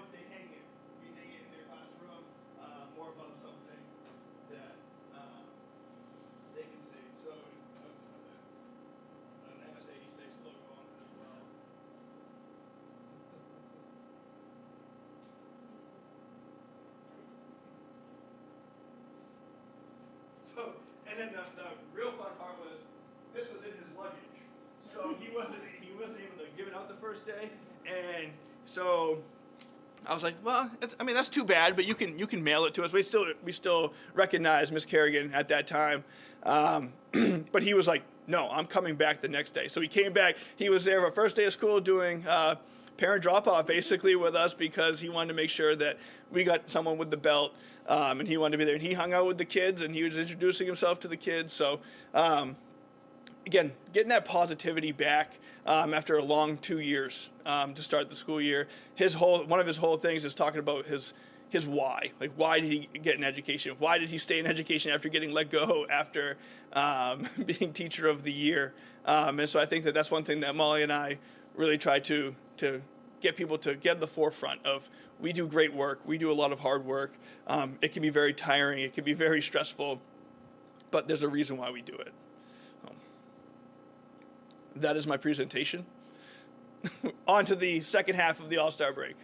they hang it. We hang it in their classroom, more above something that they can see. So an MSAD6 logo on it as well. So, and then the real fun part was this was in his luggage, so he wasn't able to give it out the first day, and so I was like, well, that's too bad, but you can mail it to us. We still recognize Miss Kerrigan at that time, but he was like, no, I'm coming back the next day. So he came back. He was there for first day of school doing parent drop-off basically with us because he wanted to make sure that we got someone with the belt, and he wanted to be there. And he hung out with the kids, and he was introducing himself to the kids. So, again, getting that positivity back after a long 2 years to start the school year. One of his whole things is talking about his why. Like, why did he get an education? Why did he stay in education after getting let go after being teacher of the year? And so I think that's one thing that Molly and I really try to get people to get at the forefront of. We do great work. We do a lot of hard work. It can be very tiring. It can be very stressful, but there's a reason why we do it. That is my presentation. On to the second half of the All-Star break.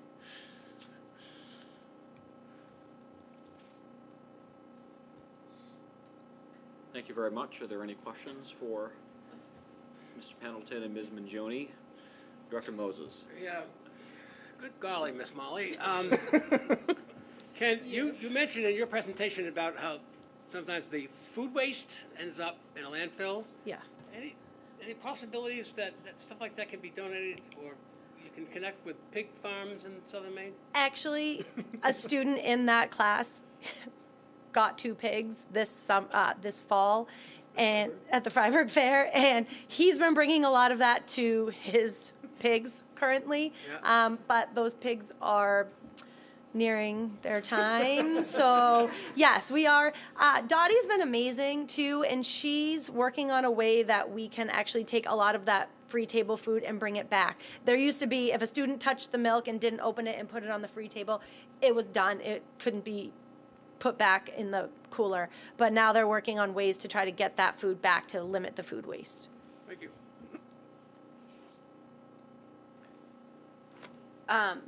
Thank you very much. Are there any questions for Mr. Pendleton and Ms. Mangione? Director Moses. Yeah. Good golly, Miss Molly. You mentioned in your presentation about how sometimes the food waste ends up in a landfill. Yeah. Any possibilities that stuff like that can be donated, or you can connect with pig farms in southern Maine? Actually, a student in that class got 2 pigs this fall, and at the Freiburg Fair, and he's been bringing a lot of that to his pigs currently. Yeah. But those pigs are nearing their time. So yes, we are. Dottie's been amazing too, and she's working on a way that we can actually take a lot of that free table food and bring it back. There used to be, if a student touched the milk and didn't open it and put it on the free table, it was done. It couldn't be put back in the cooler. But now they're working on ways to try to get that food back to limit the food waste. Thank you.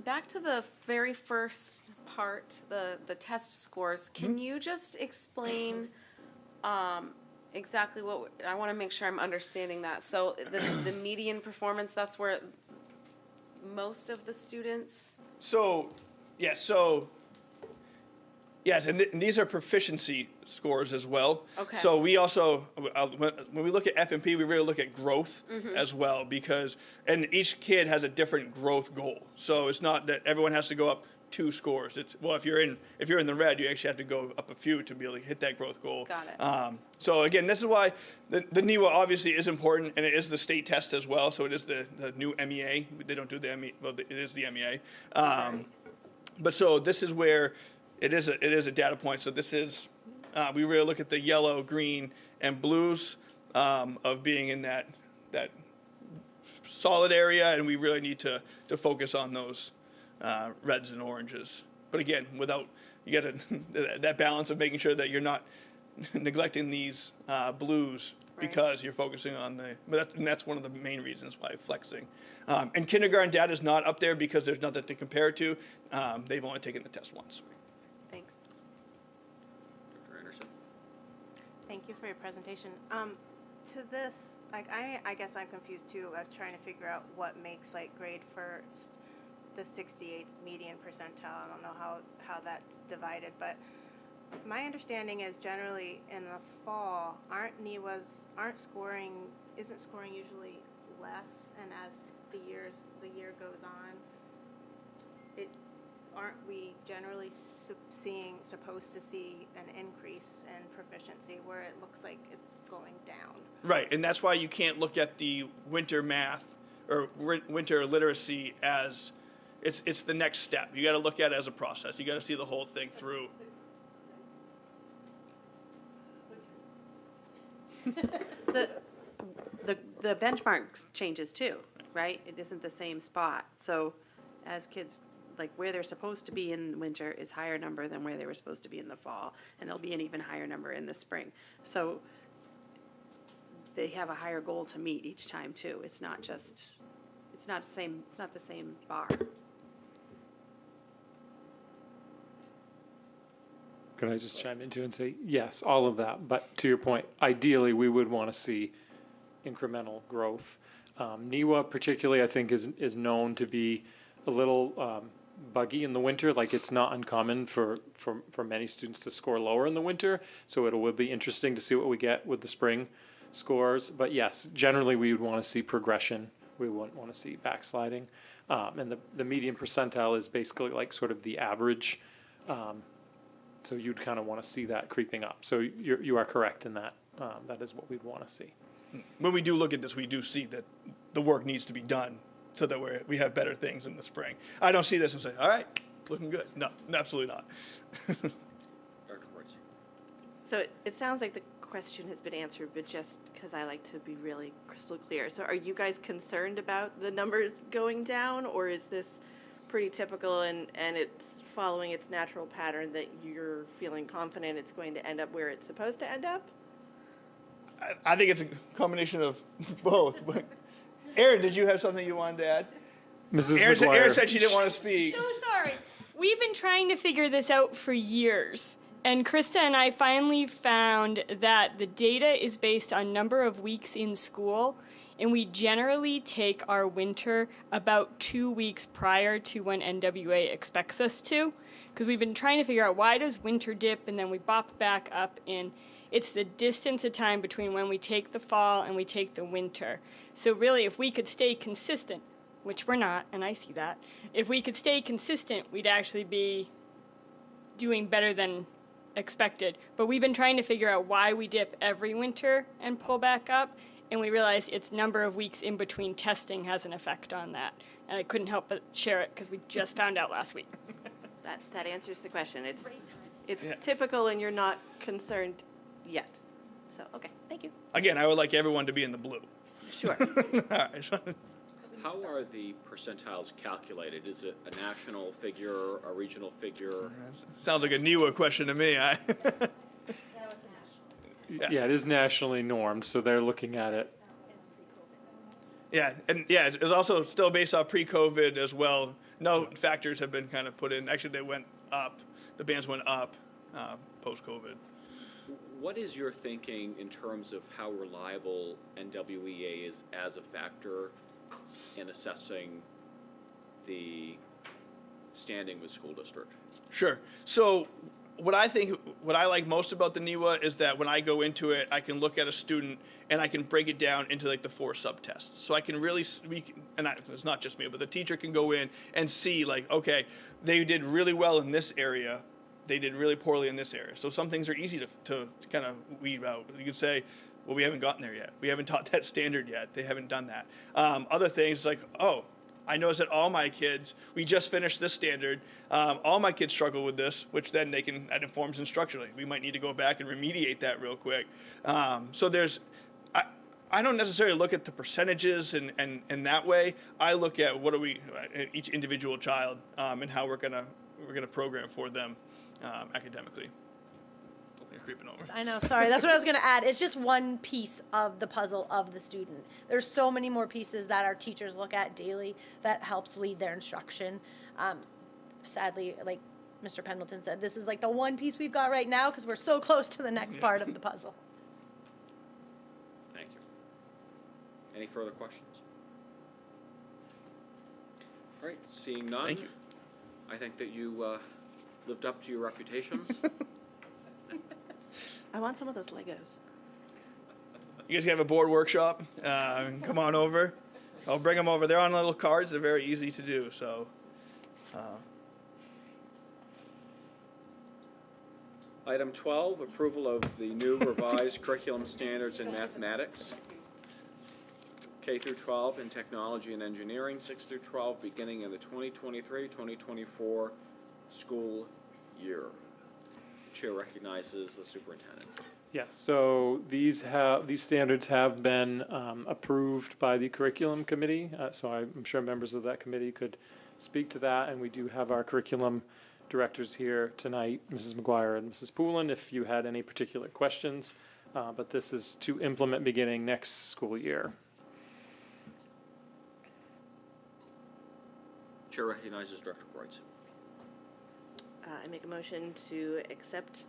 Back to the very first part, the test scores. Can you just explain exactly what I want to make sure I'm understanding that? So the median performance, that's where most of the students. Yes, and these are proficiency scores as well. Okay. So we also, when we look at F&P, we really look at growth as well and each kid has a different growth goal. So it's not that everyone has to go up 2 scores. Well, if you're in the red, you actually have to go up a few to be able to hit that growth goal. Got it. So again, this is why the NEWA obviously is important, and it is the state test as well. So it is the new MEA. They don't do the MEA. Well, it is the MEA. But so this is where it is a data point. So this is we really look at the yellow, green, and blues of being in that solid area, and we really need to focus on those reds and oranges. But again, you get that balance of making sure that you're not neglecting these blues because you're focusing on and that's one of the main reasons why flexing. And kindergarten data is not up there because there's nothing to compare to. They've only taken the test once. Thanks. Dr. Anderson? Thank you for your presentation. To this, like I guess I'm confused too of trying to figure out what makes like grade first the 68th median percentile. I don't know how that's divided, but my understanding is generally in the fall isn't scoring usually less, and as the year goes on, aren't we generally supposed to see an increase in proficiency where it looks like it's going down? Right, and that's why you can't look at the winter math or winter literacy as it's the next step. You got to look at it as a process. You got to see the whole thing through. The benchmark changes too, right? It isn't the same spot. So as kids, like where they're supposed to be in winter is higher number than where they were supposed to be in the fall, and it'll be an even higher number in the spring. So they have a higher goal to meet each time too. It's not the same bar. Could I just chime in too and say, yes, all of that, but to your point, ideally, we would want to see incremental growth. NEWA particularly, I think, is known to be a little buggy in the winter. Like, it's not uncommon for many students to score lower in the winter, so it will be interesting to see what we get with the spring scores. But yes, generally, we would want to see progression. We wouldn't want to see backsliding. And the median percentile is basically like sort of the average. So you'd kind of want to see that creeping up. So you are correct in that. That is what we'd want to see. When we do look at this, we do see that the work needs to be done so that we have better things in the spring. I don't see this and say, all right, looking good. No, absolutely not. Dr. Quartz? So it sounds like the question has been answered, but just because I like to be really crystal clear. So are you guys concerned about the numbers going down, or is this pretty typical and it's following its natural pattern that you're feeling confident it's going to end up where it's supposed to end up? I think it's a combination of both. Erin, did you have something you wanted to add? Mrs. Erin said she didn't want to speak. So sorry. We've been trying to figure this out for years. And Krista and I finally found that the data is based on number of weeks in school, and we generally take our winter about 2 weeks prior to when NWA expects us to, because we've been trying to figure out why does winter dip and then we bop back up in. It's the distance of time between when we take the fall and we take the winter. So really, if we could stay consistent, which we're not, and I see that, if we could stay consistent, we'd actually be doing better than expected. But we've been trying to figure out why we dip every winter and pull back up, and we realized its number of weeks in between testing has an effect on that. And I couldn't help but share it because we just found out last week. That answers the question. It's typical, and you're not concerned yet. So, okay, thank you. Again, I would like everyone to be in the blue. Sure. All right. How are the percentiles calculated? Is it a national figure, a regional figure? Sounds like a NEWA question to me. Yeah, it is nationally normed, so they're looking at it. Yeah, and yeah, it's also still based off pre-COVID as well. No factors have been kind of put in. Actually, they went up. The bands went up post-COVID. What is your thinking in terms of how reliable NWEA is as a factor in assessing the standing with school district? Sure. So what I like most about the NEWA is that when I go into it, I can look at a student and I can break it down into like the 4 subtests. So I can really, it's not just me, but the teacher can go in and see like, okay, they did really well in this area, they did really poorly in this area. So some things are easy to kind of weed out. You could say, well, we haven't gotten there yet. We haven't taught that standard yet. They haven't done that. Other things like, oh, I noticed that all my kids, we just finished this standard, all my kids struggle with this, which then that informs instructionally. We might need to go back and remediate that real quick. So I don't necessarily look at the percentages and that way. I look at each individual child and how we're gonna program for them academically. You're creeping over. I know, sorry, that's what I was going to add. It's just one piece of the puzzle of the student. There's so many more pieces that our teachers look at daily that helps lead their instruction. Sadly, like Mr. Pendleton said, this is like the one piece we've got right now because we're so close to the next part of the puzzle. Thank you. Any further questions? All right, seeing none. Thank you. I think that you lived up to your reputations. I want some of those Legos. You guys have a board workshop? Come on over. I'll bring them over. They're on little cards. They're very easy to do. So, Item 12, approval of the new revised curriculum standards in mathematics, K through 12 in technology and engineering, 6 through 12, beginning in the 2023-2024 school year. Chair recognizes the superintendent. Yes, so these standards have been approved by the curriculum committee, so I'm sure members of that committee could speak to that, and we do have our curriculum directors here tonight, Mrs. McGuire and Mrs. Poulin, if you had any particular questions, but this is to implement beginning next school year. Chair recognizes Director Kreutz. I make a motion to accept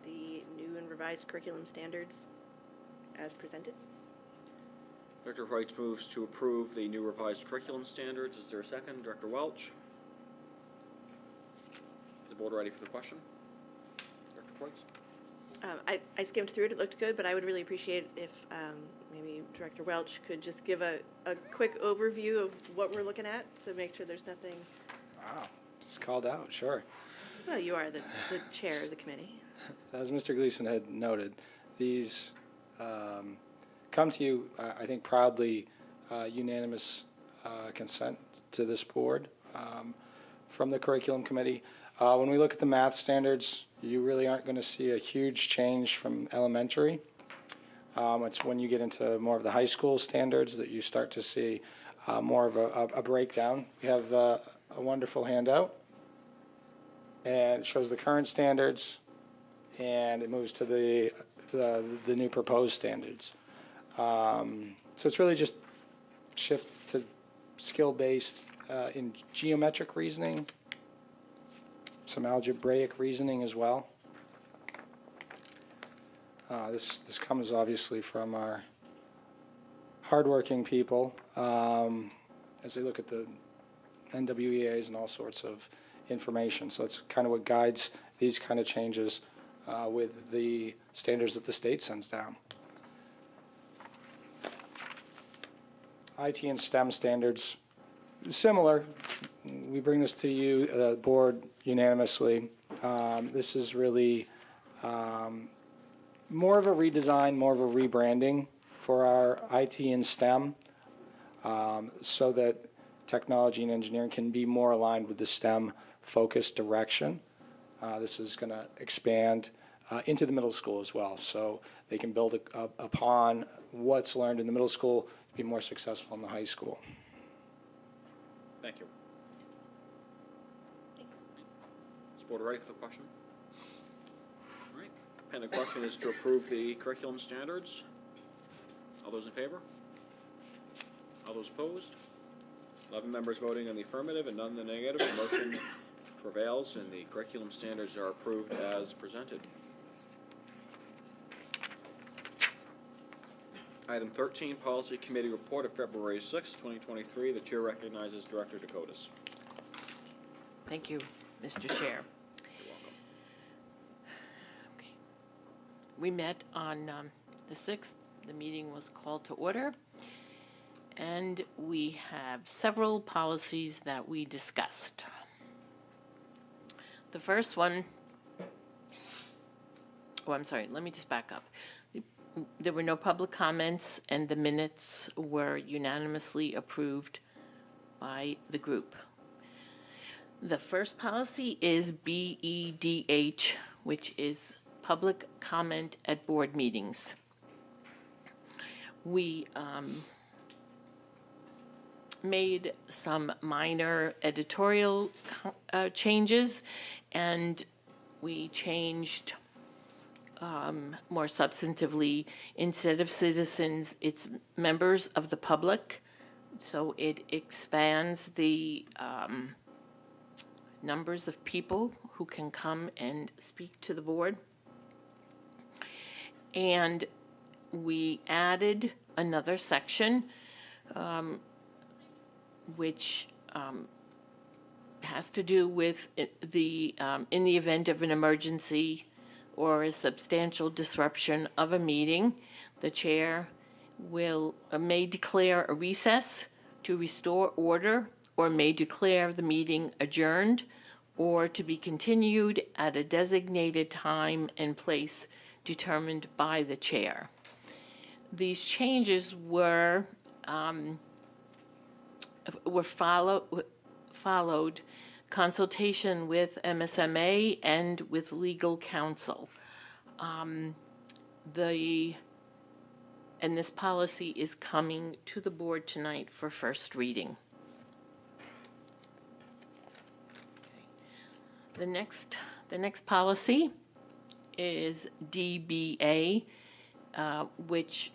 the new and revised curriculum standards as presented. Director Kreutz moves to approve the new revised curriculum standards. Is there a second? Director Welch? Is the board ready for the question? Director Kreutz? I skimmed through it. It looked good, but I would really appreciate if maybe Director Welch could just give a quick overview of what we're looking at to make sure there's nothing. Wow, just called out, sure. Well, you are the chair of the committee. As Mr. Gleason had noted, these come to you, I think, proudly unanimous consent to this board from the curriculum committee. When we look at the math standards, you really aren't going to see a huge change from elementary. It's when you get into more of the high school standards that you start to see more of a breakdown. We have a wonderful handout, and it shows the current standards, and it moves to the new proposed standards. So it's really just shift to skill-based in geometric reasoning, some algebraic reasoning as well. This comes obviously from our hardworking people as they look at the NWEAs and all sorts of information. So it's kind of what guides these kind of changes with the standards that the state sends down. IT and STEM standards, similar. We bring this to you, the board, unanimously. This is really more of a redesign, more of a rebranding for our IT and STEM so that technology and engineering can be more aligned with the STEM-focused direction. This is going to expand into the middle school as well, so they can build upon what's learned in the middle school to be more successful in the high school. Thank you. Is the board ready for the question? All right. And the question is to approve the curriculum standards. All those in favor? All those opposed? 11 members voting in the affirmative and none in the negative. The motion prevails and the curriculum standards are approved as presented. Item 13, Policy Committee Report of February 6, 2023. The chair recognizes Director Dakotas. Thank you, Mr. Chair. You're welcome. We met on the 6th. The meeting was called to order. And we have several policies that we discussed. The first one, I'm sorry, let me just back up. There were no public comments, and the minutes were unanimously approved by the group. The first policy is BEDH, which is public comment at board meetings. We made some minor editorial changes, and we changed more substantively, instead of citizens, it's members of the public. So it expands the numbers of people who can come and speak to the board. And we added another section which has to do with the in the event of an emergency or a substantial disruption of a meeting, the chair may declare a recess to restore order, or may declare the meeting adjourned, or to be continued at a designated time and place determined by the chair. These changes were followed consultation with MSMA and with legal counsel. And this policy is coming to the board tonight for first reading. The next policy is DBA, which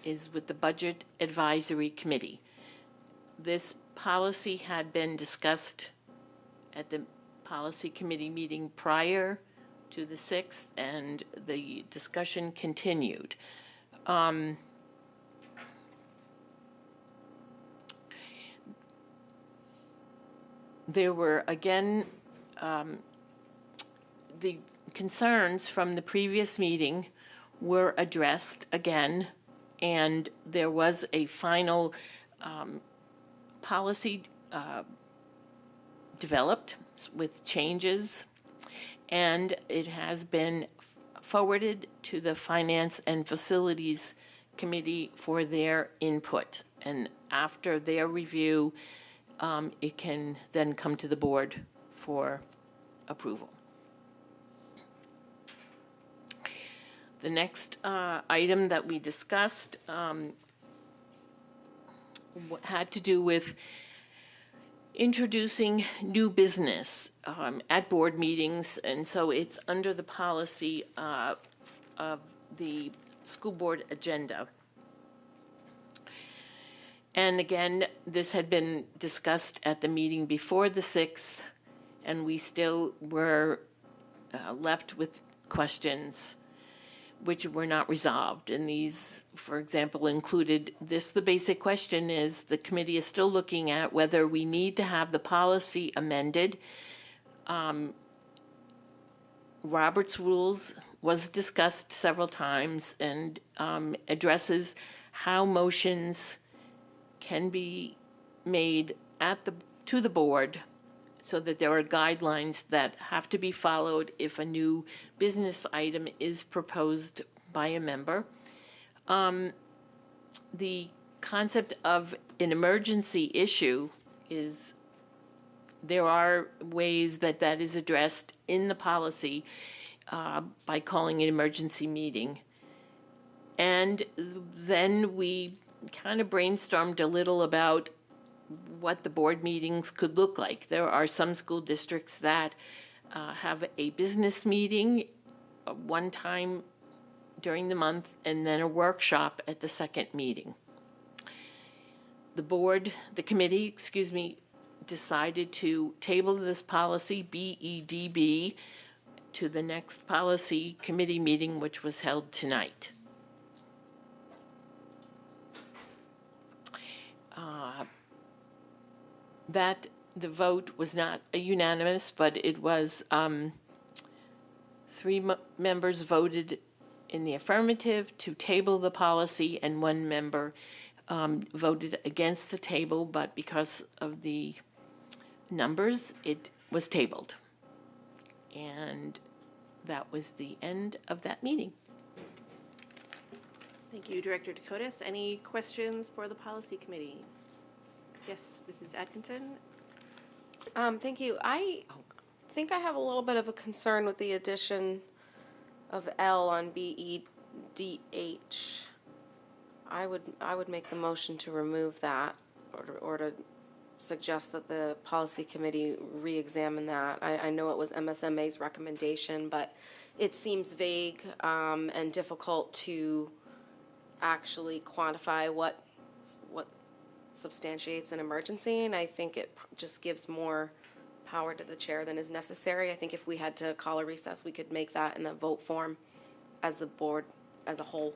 is with the Budget Advisory Committee. This policy had been discussed at the policy committee meeting prior to the 6th, and the discussion continued. There were, again, the concerns from the previous meeting were addressed again, and there was a final policy developed with changes, and it has been forwarded to the Finance and Facilities Committee for their input. And after their review, it can then come to the board for approval. The next item that we discussed had to do with introducing new business at board meetings, and so it's under the policy of the school board agenda. And again, this had been discussed at the meeting before the 6th, and we still were left with questions which were not resolved. And these, for example, included this. The basic question is, the committee is still looking at whether we need to have the policy amended. Robert's rules was discussed several times and addresses how motions can be made to the board, so that there are guidelines that have to be followed if a new business item is proposed by a member. The concept of an emergency issue is, there are ways that that is addressed in the policy by calling an emergency meeting. And then we kind of brainstormed a little about what the board meetings could look like. There are some school districts that have a business meeting one time during the month and then a workshop at the second meeting. The committee, decided to table this policy, BEDB, to the next policy committee meeting, which was held tonight. That the vote was not unanimous, but it was 3 members voted in the affirmative to table the policy, and 1 member voted against the table, but because of the numbers, it was tabled. And that was the end of that meeting. Thank you, Director Dakotas. Any questions for the policy committee? Yes, Mrs. Atkinson? Thank you. I think I have a little bit of a concern with the addition of L on BEDH. I would make the motion to remove that, or to suggest that the policy committee re-examine that. I know it was MSMA's recommendation, but it seems vague and difficult to actually quantify what substantiates an emergency, and I think it just gives more power to the chair than is necessary. I think if we had to call a recess, we could make that in the vote form as the board as a whole.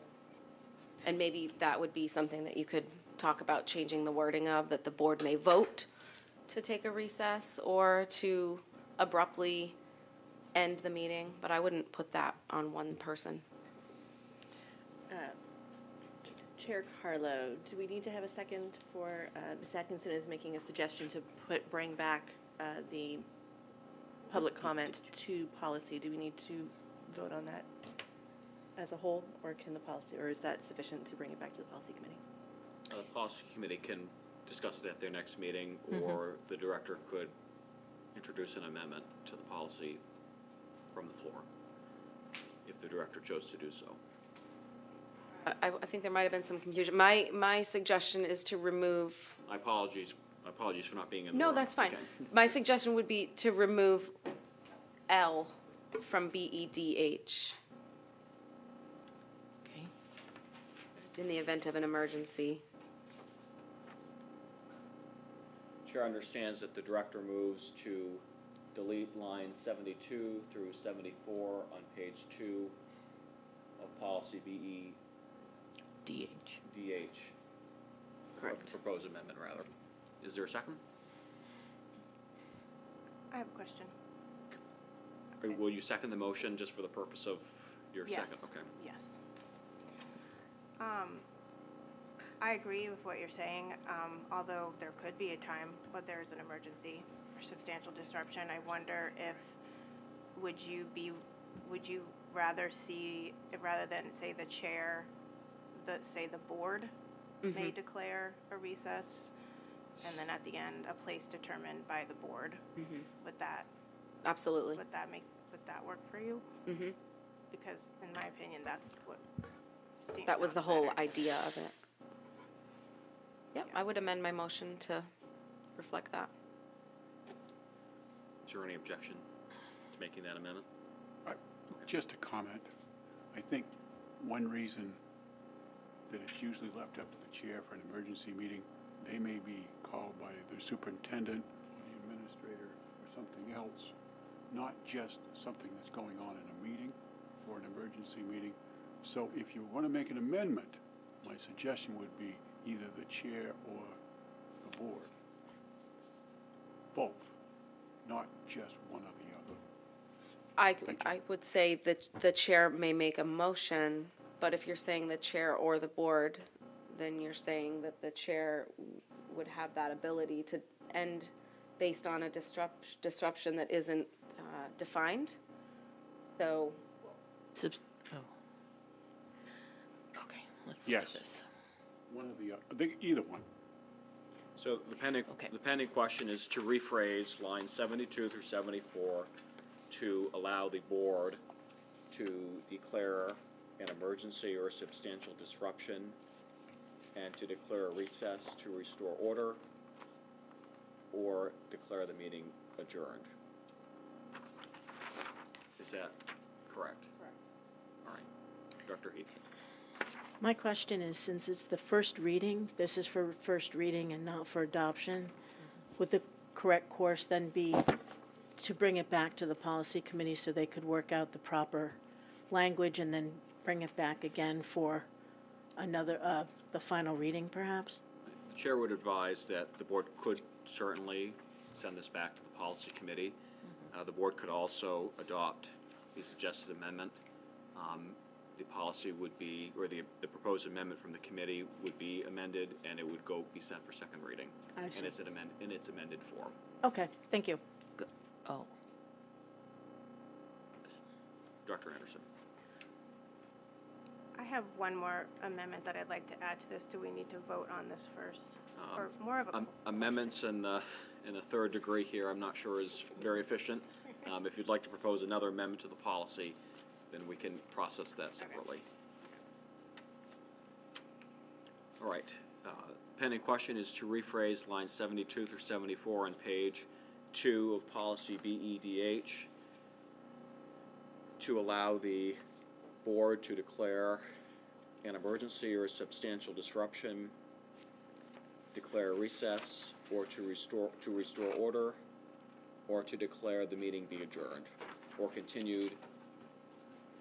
And maybe that would be something that you could talk about changing the wording of, that the board may vote to take a recess or to abruptly end the meeting, but I wouldn't put that on one person. Chair Carlo, do we need to have a second for, Ms. Atkinson is making a suggestion to bring back the public comment to policy. Do we need to vote on that as a whole, or can the policy, or is that sufficient to bring it back to the policy committee? The policy committee can discuss it at their next meeting, or the director could introduce an amendment to the policy from the floor, if the director chose to do so. I think there might have been some confusion. My suggestion is to remove. Apologies for not being in the No, room. that's fine. Okay. My suggestion would be to remove L from BEDH. Okay. In the event of an emergency. Chair understands that the director moves to delete lines 72 through 74 on page 2 of policy BEDH. Correct. The proposed amendment, rather. Is there a second? I have a question. Or will you second the motion just for the purpose of your Yes. second? Okay. Yes. I agree with what you're saying, although there could be a time when there's an emergency or substantial disruption. I wonder if, would you rather see, rather than say the chair, say the board may declare a recess, and then at the end, a place determined by the board? Would that? Absolutely. Would that work for you? Because in my opinion, that's what seems. That was the sounds whole better. idea of it. Yep, I would amend my motion to reflect that. Is there any objection to making that amendment? Just a comment. I think one reason that it's usually left up to the chair for an emergency meeting, they may be called by the superintendent or the administrator or something else, not just something that's going on in a meeting or an emergency meeting. So if you want to make an amendment, my suggestion would be either the chair or the board. Both, not just one or the other. I would say that the chair may make a motion, but if you're saying the chair or the board, then you're saying that the chair would have that ability to end based on a disruption that isn't defined. So. Okay, let's Yes. look at this. One or the other. I think either one. So the pending question is to rephrase lines 72 through 74 to allow the board to declare an emergency or substantial disruption and to declare a recess to restore order or declare the meeting adjourned. Is that correct? Correct. All right. Dr. Heath. My question is, since it's the first reading, this is for first reading and not for adoption, would the correct course then be to bring it back to the policy committee so they could work out the proper language and then bring it back again for another, the final reading perhaps? The chair would advise that the board could certainly send this back to the policy committee. The board could also adopt the suggested amendment, the policy would be, or the proposed amendment from the committee would be amended, and it would be sent for second reading. I see. And in its amended form. Okay, thank you. Oh. Dr. Anderson. I have one more amendment that I'd like to add to this. Do we need to vote on this first? Or more of a Amendments in the third degree here, I'm not sure is very efficient. If you'd like to propose another amendment to the policy, then we can process that separately. All right. Pending question is to rephrase lines 72 through 74 on page 2 of policy BEDH to allow the board to declare an emergency or substantial disruption, declare recess, or to restore order, or to declare the meeting be adjourned or continued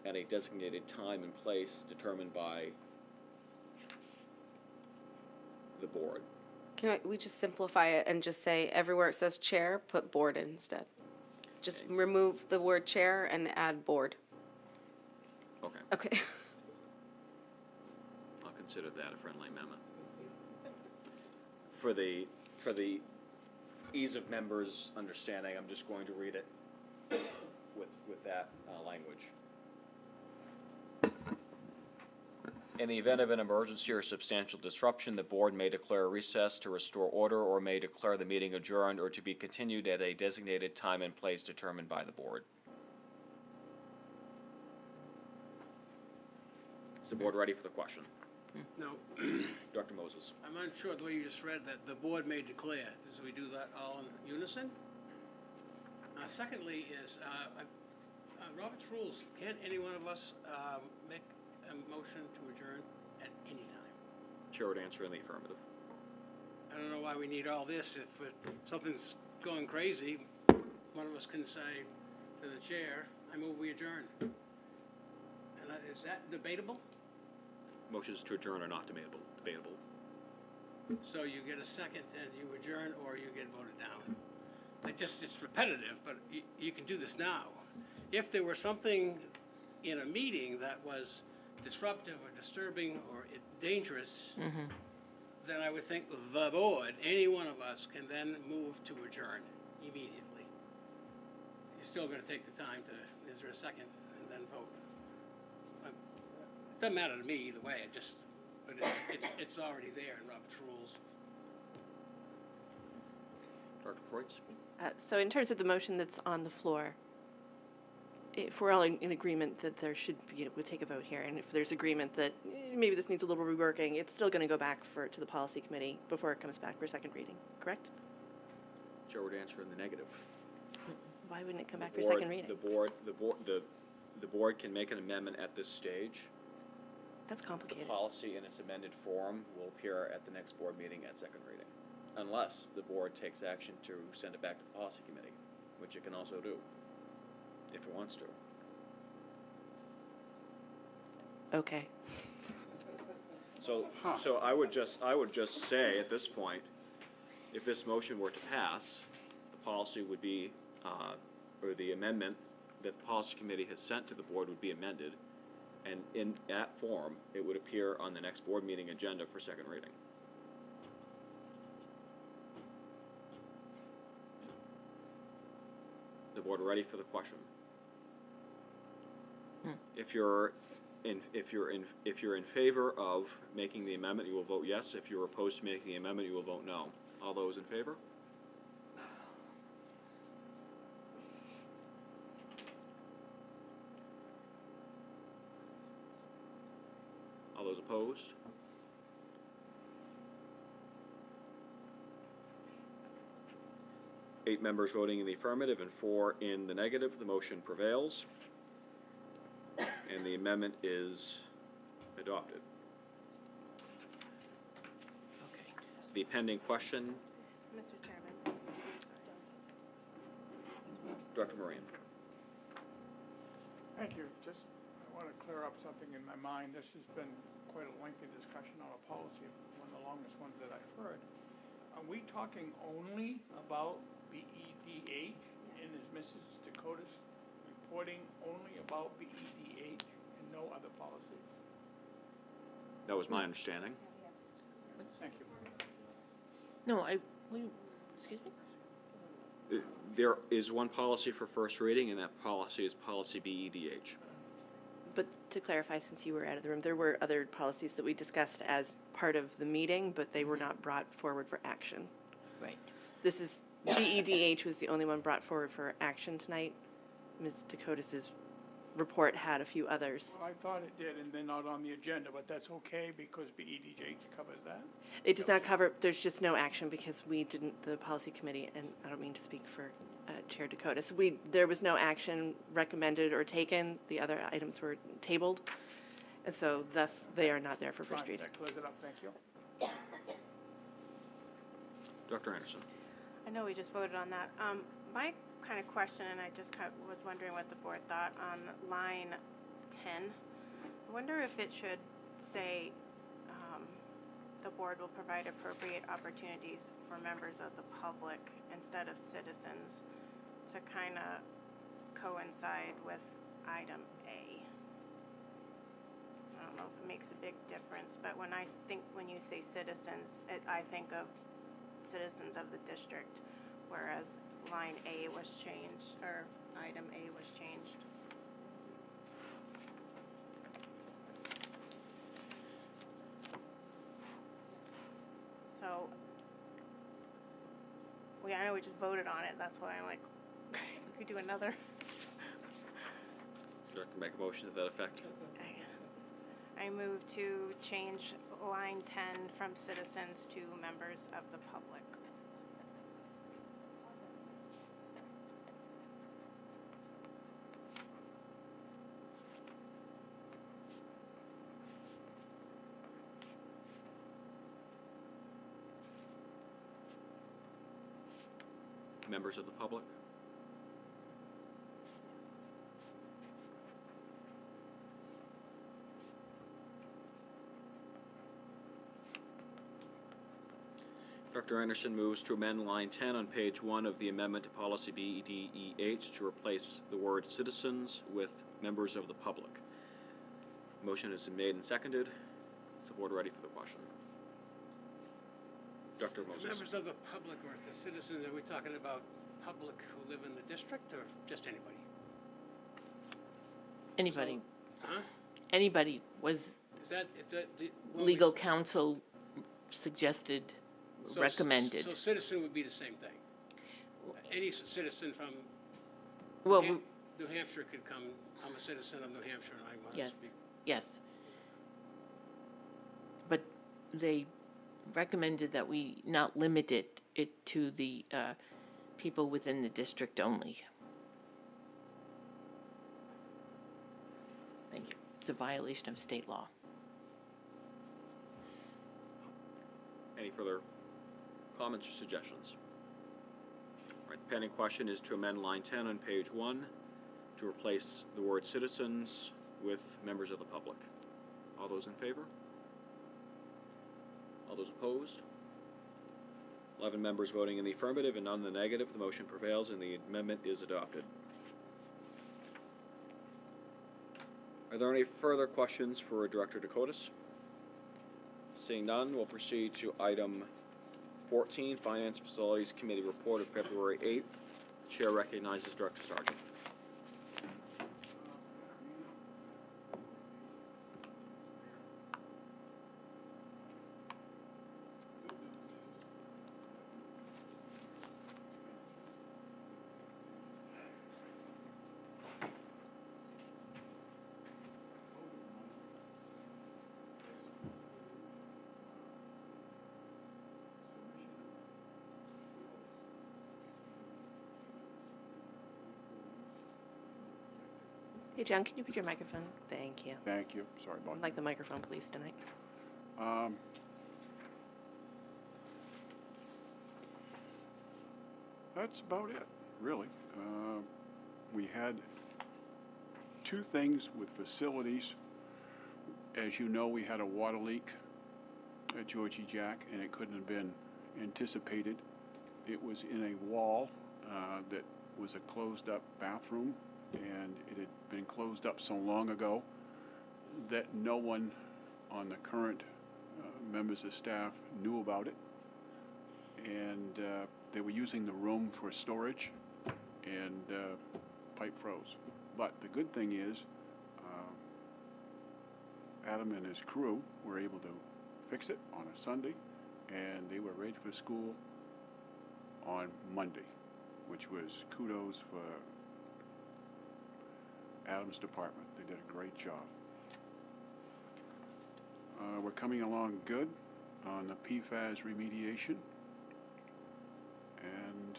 at a designated time and place determined by the board. Can we just simplify it and just say everywhere it says chair, put board instead? Just remove the word chair and add board. Okay. Okay. I'll consider that a friendly amendment. For the ease of members' understanding, I'm just going to read it with that language. In the event of an emergency or substantial disruption, the board may declare a recess to restore order or may declare the meeting adjourned or to be continued at a designated time and place determined by the board. Is the board ready for the question? No, Dr. Moses. I'm unsure the way you just read that the board may declare. Does we do that all in unison? Secondly is, Robert's rules, can't any one of us make a motion to adjourn at any time? Chair would answer in the affirmative. I don't know why we need all this. If something's going crazy, one of us can say to the chair, I move we adjourn. And is that debatable? Motions to adjourn are not debatable. So you get a second and you adjourn or you get voted down. It's repetitive, but you can do this now. If there were something in a meeting that was disruptive or disturbing or dangerous, then I would think the board, any one of us, can then move to adjourn immediately. You're still going to take the time to, is there a second, and then vote. It doesn't matter to me either way, but it's already there in Robert's rules. Dr. Kreutz? So in terms of the motion that's on the floor, if we're all in agreement that there should be, we'll take a vote here, and if there's agreement that maybe this needs a little reworking, it's still going to go back to the policy committee before it comes back for second reading, correct? Chair would answer in the negative. Why wouldn't it come back for second reading? The board can make an amendment at this stage. That's complicated. The policy in its amended form will appear at the next board meeting at second reading, unless the board takes action to send it back to the policy committee, which it can also do if it wants to. Okay. So I would just say at this point, if this motion were to pass, the policy would be, or the amendment that the policy committee has sent to the board would be amended, and in that form, it would appear on the next board meeting agenda for second reading. The board ready for the question? If you're in favor of making the amendment, you will vote yes. If you're opposed to making the amendment, you will vote no. All those in favor? All those opposed? Eight members voting in the affirmative and 4 in the negative. The motion prevails, and the amendment is adopted. Okay. The pending question, Mr. Chairman. Director Moran. Thank you. Just, I want to clear up something in my mind. This has been quite a lengthy discussion on a policy, one of the longest ones that I've heard. Are we talking only about BEDH, and is Mrs. Dakota's reporting only about BEDH and no other policy? That was my understanding. Thank you. No, excuse me? There is one policy for first reading, and that policy is policy BEDH. But to clarify, since you were out of the room, there were other policies that we discussed as part of the meeting, but they were not brought forward for action. Right. This is, BEDH was the only one brought forward for action tonight. Ms. Dakotas' report had a few others. Well, I thought it did, and they're not on the agenda, but that's okay because BEDH covers that. It does not cover, there's just no action because we didn't, the policy committee, and I don't mean to speak for Chair Dakotas, there was no action recommended or taken. The other items were tabled, and so thus they are not there for first Fine, reading. that clears it up, thank you. Dr. Anderson. I know we just voted on that. My kind of question, and I just was wondering what the board thought on line 10. I wonder if it should say the board will provide appropriate opportunities for members of the public instead of citizens to kind of coincide with item A. I don't know if it makes a big difference, but when you say citizens, I think of citizens of the district, whereas line A was changed, or item A was changed. So, I know we just voted on it, that's why I'm like, we could do another. Would you like to make a motion to that effect? I move to change line 10 from citizens to members of the public. Members of the public? Dr. Anderson moves to amend line 10 on page 1 of the amendment to policy BEDEH to replace the word citizens with members of the public. Motion has been made and seconded. Is the board ready for the question? Dr. Moses. Members of the public or the citizens, are we talking about public who live in the district or just anybody? Anybody. Huh? Anybody was Is that, when we legal counsel suggested, recommended. So citizen would be the same thing. Any citizen from Well, New Hampshire could come. I'm a citizen of New Hampshire and I want yes, to speak. yes. But they recommended that we not limit it to the people within the district only. Thank you. It's a violation of state law. Any further comments or suggestions? All right, the pending question is to amend line 10 on page 1 to replace the word citizens with members of the public. All those in favor? All those opposed? 11 members voting in the affirmative and none in the negative. The motion prevails and the amendment is adopted. Are there any further questions for Director Dakotas? Seeing none, we'll proceed to item 14, Finance Facilities Committee Report of February 8th. The Chair recognizes Director Sargent. Hey, John, can you put your microphone? Thank you. Thank you. Sorry about I'd like the microphone, please, tonight. That's about it, really. We had two things with facilities. As you know, we had a water leak at Georgie Jack, and it couldn't have been anticipated. It was in a wall that was a closed-up bathroom, and it had been closed up so long ago that no one on the current members of staff knew about it, and they were using the room for storage, and pipe froze. But the good thing is, Adam and his crew were able to fix it on a Sunday, and they were ready for school on Monday, which was kudos for Adam's department. They did a great job. We're coming along good on the PFAS remediation, and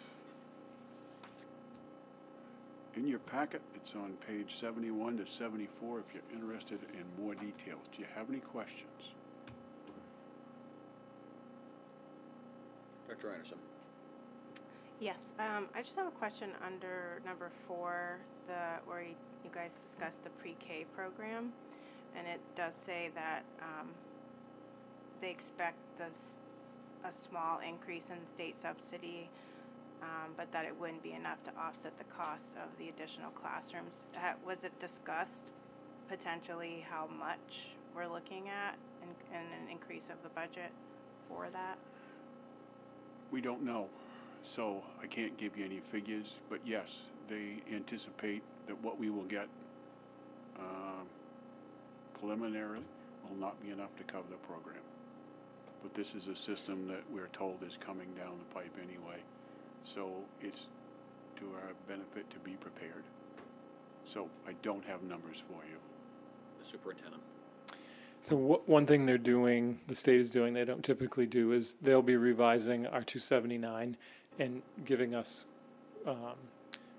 in your packet, it's on page 71 to 74 if you're interested in more details. Do you have any questions? Dr. Anderson. Yes, I just have a question under number 4, where you guys discussed the pre-K program, and it does say that they expect a small increase in state subsidy, but that it wouldn't be enough to offset the cost of the additional classrooms. Was it discussed potentially how much we're looking at and an increase of the budget for that? We don't know, so I can't give you any figures, but yes, they anticipate that what we will get preliminarily will not be enough to cover the program. But this is a system that we're told is coming down the pipe anyway, so it's to our benefit to be prepared. So I don't have numbers for you. The superintendent. So one thing they're doing, the state is doing, they don't typically do, is they'll be revising our 279 and giving us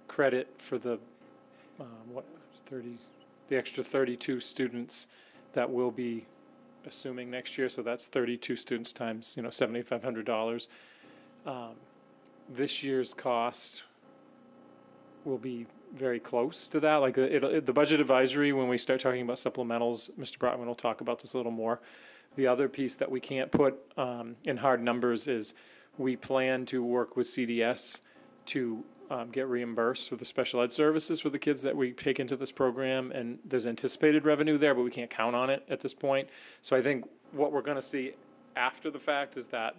credit for the the extra 32 students that will be assuming next year. So that's 32 students times $7,500. This year's cost will be very close to that. Like the budget advisory, when we start talking about supplementals, Mr. Brotman will talk about this a little more. The other piece that we can't put in hard numbers is we plan to work with CDS to get reimbursed for the special ed services for the kids that we take into this program, and there's anticipated revenue there, but we can't count on it at this point. So I think what we're going to see after the fact is that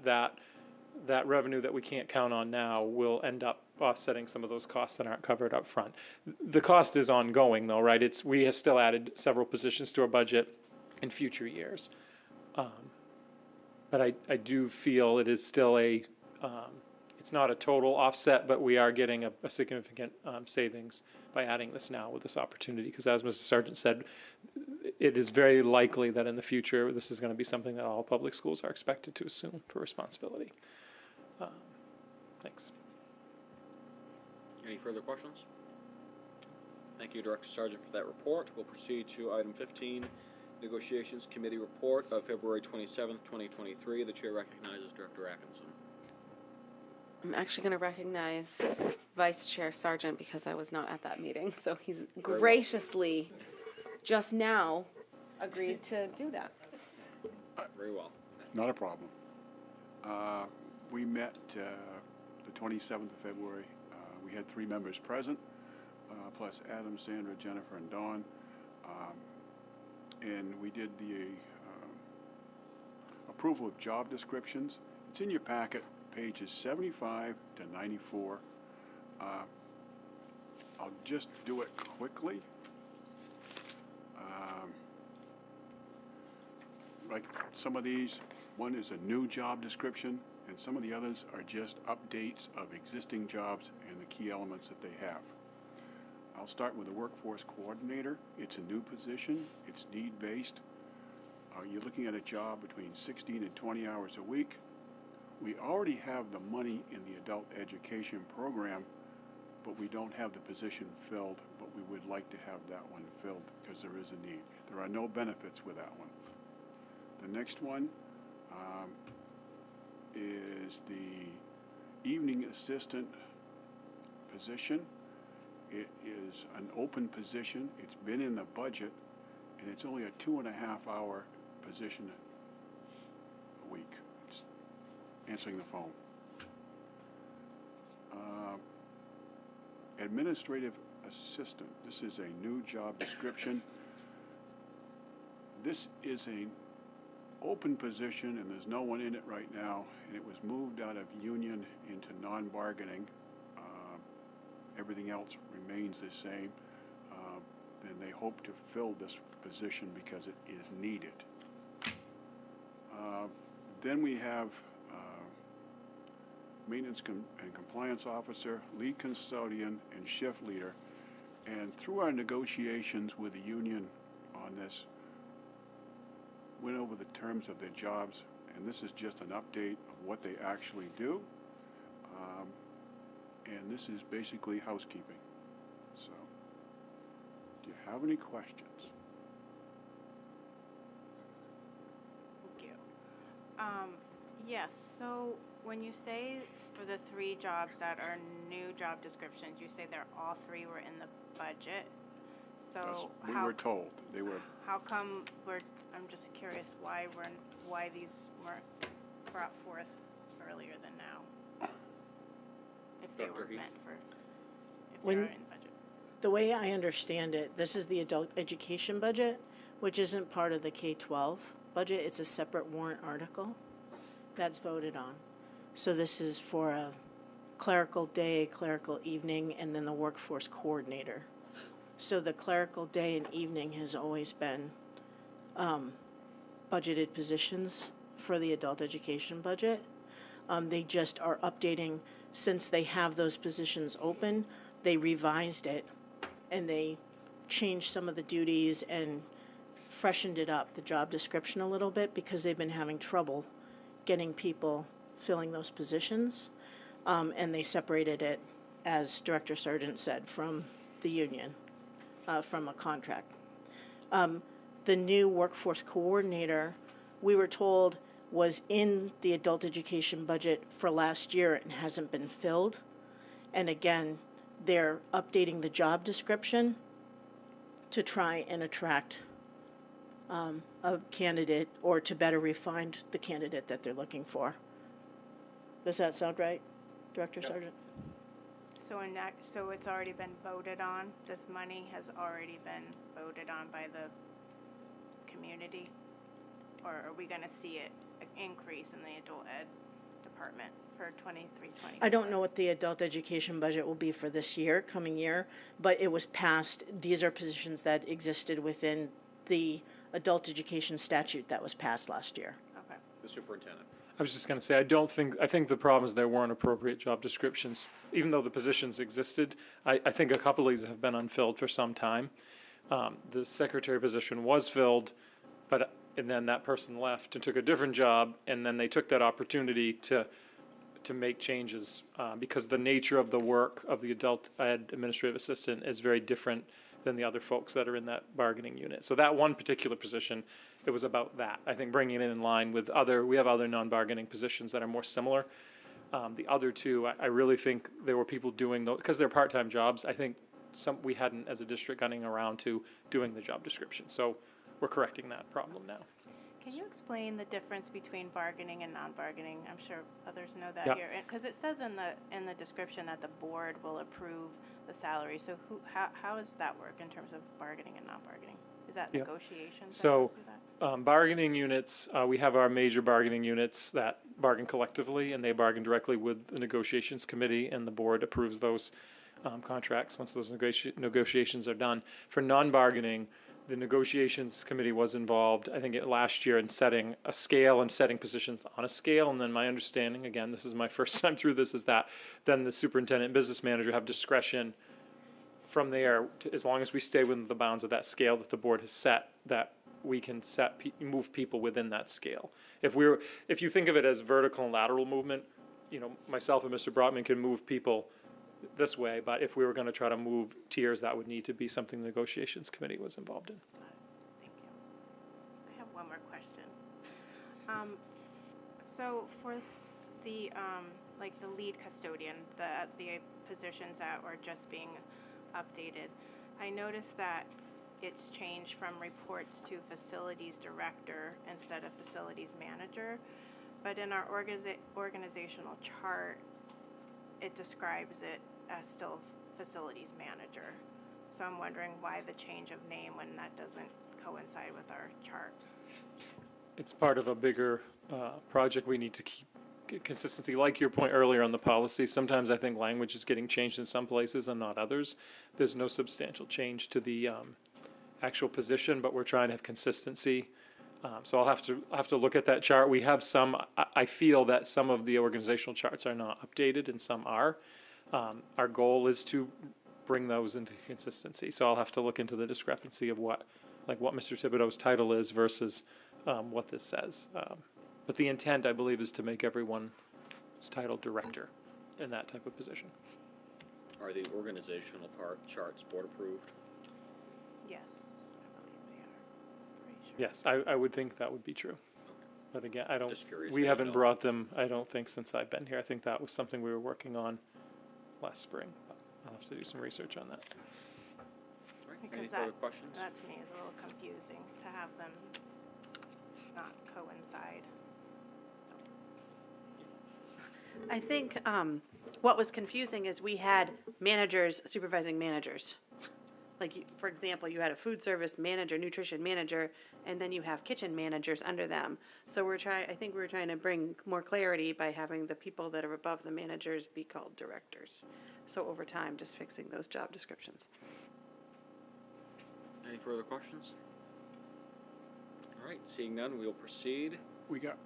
revenue that we can't count on now will end up offsetting some of those costs that aren't covered up front. The cost is ongoing though, right? We have still added several positions to our budget in future years. But I do feel it is still it's not a total offset, but we are getting a significant savings by adding this now with this opportunity, because as Mr. Sargent said, it is very likely that in the future this is going to be something that all public schools are expected to assume for responsibility. Thanks. Any further questions? Thank you, Director Sargent, for that report. We'll proceed to item 15, Negotiations Committee Report of February 27th, 2023. The chair recognizes Director Atkinson. I'm actually going to recognize Vice Chair Sargent because I was not at that meeting, so he's graciously just now agreed to do that. Very well. Not a problem. We met the 27th of February. We had 3 members present, plus Adam, Sandra, Jennifer, and Dawn. And we did the approval of job descriptions. It's in your packet, pages 75 to 94. I'll just do it quickly. Like some of these, one is a new job description, and some of the others are just updates of existing jobs and the key elements that they have. I'll start with the workforce coordinator. It's a new position. It's need-based. You're looking at a job between 16 and 20 hours a week. We already have the money in the adult education program, but we don't have the position filled, but we would like to have that one filled because there is a need. There are no benefits with that one. The next one is the evening assistant position. It is an open position. It's been in the budget, and it's only a 2.5-hour position a week. It's answering the phone. Administrative assistant. This is a new job description. This is an open position, and there's no one in it right now, and it was moved out of union into non-bargaining. Everything else remains the same. And they hope to fill this position because it is needed. Then we have maintenance and compliance officer, lead custodian, and shift leader. And through our negotiations with the union on this, went over the terms of their jobs, and this is just an update of what they actually do. And this is basically housekeeping. So, do you have any questions? Thank you. Yes, so when you say for the 3 jobs that are new job descriptions, you say they're all 3 were in the budget. So we were told they were. How come I'm just curious why these weren't brought forth earlier than now? If they were meant for, if they were in budget. The way I understand it, this is the adult education budget, which isn't part of the K-12 budget. It's a separate warrant article that's voted on. So this is for a clerical day, clerical evening, and then the workforce coordinator. So the clerical day and evening has always been budgeted positions for the adult education budget. They just are updating, since they have those positions open, they revised it and they changed some of the duties and freshened it up, the job description a little bit, because they've been having trouble getting people filling those positions. And they separated it, as Director Sargent said, from the union, from a contract. The new workforce coordinator, we were told, was in the adult education budget for last year and hasn't been filled. And again, they're updating the job description to try and attract a candidate, or to better refine the candidate that they're looking for. Does that sound right, Director Sargent? So so it's already been voted on? This money has already been voted on by the community? Or are we going to see it increase in the adult ed department for 23-24? I don't know what the adult education budget will be for this year, coming year, but it was passed. These are positions that existed within the adult education statute that was passed last year. Okay. The superintendent. I was just going to say, I think the problem is there weren't appropriate job descriptions. Even though the positions existed, I think a couple of these have been unfilled for some time. The secretary position was filled, and then that person left and took a different job, and then they took that opportunity to make changes because the nature of the work of the adult ed administrative assistant is very different than the other folks that are in that bargaining unit. So that one particular position, it was about that. I think bringing it in line with we have other non-bargaining positions that are more similar. The other two, I really think there were people doing those, because they're part-time jobs, I think we hadn't, as a district, gotten around to doing the job description. So we're correcting that problem now. Can you explain the difference between bargaining and non-bargaining? I'm sure others know that Yeah. here. Because it says in the description that the board will approve the salary. So how does that work in terms of bargaining and non-bargaining? Is that negotiations? So bargaining units, we have our major bargaining units that bargain collectively, and they bargain directly with the negotiations committee, and the board approves those contracts once those negotiations are done. For non-bargaining, the negotiations committee was involved, I think, last year in setting a scale and setting positions on a scale. And then my understanding, again, this is my first time through this, is that then the superintendent and business manager have discretion from there, as long as we stay within the bounds of that scale that the board has set, that we can move people within that scale. If you think of it as vertical and lateral movement, myself and Mr. Brotman can move people this way, but if we were going to try to move tiers, that would need to be something the negotiations committee was involved in. Thank you. I have one more question. So for the the lead custodian, the positions that were just being updated, I noticed that it's changed from reports to facilities director instead of facilities manager, but in our organizational chart, it describes it as still facilities manager. So I'm wondering why the change of name when that doesn't coincide with our chart. It's part of a bigger project. We need to keep consistency. Like your point earlier on the policy, sometimes I think language is getting changed in some places and not others. There's no substantial change to the actual position, but we're trying to have consistency. So I'll have to look at that chart. We have some. I feel that some of the organizational charts are not updated, and some are. Our goal is to bring those into consistency. So I'll have to look into the discrepancy of what Mr. Thibodeau's title is versus what this says. But the intent, I believe, is to make everyone's title director in that type of position. Are the organizational charts board approved? Yes, I believe they are. Pretty sure. Yes, I would think that would be true. But again, I don't. Just curious, We I didn't haven't know. brought them. I don't think since I've been here. I think that was something we were working on last spring. But I'll have to do some research on that. All right. Because Any further questions? that to me is a little confusing to have them not coincide. I think what was confusing is we had managers supervising managers. Like, for example, you had a food service manager, nutrition manager, and then you have kitchen managers under them. So I think we're trying to bring more clarity by having the people that are above the managers be called directors. So over time, just fixing those job descriptions. Any further questions? All right, seeing none, we'll proceed. We got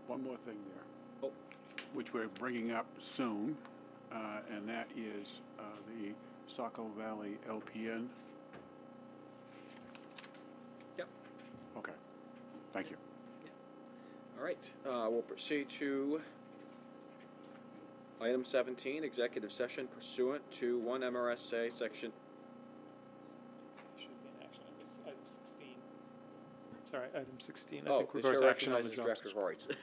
one more thing there. Oh. Which we're bringing up soon, and that is the Saco Valley LPN. Yep. Okay, thank you. All right, we'll proceed to item 17, executive session pursuant to 1 MRSA section. Should be an action. I missed item 16. Sorry, item 16. I Oh, think the regards chair action on the recognizes job Director description. Kreutz.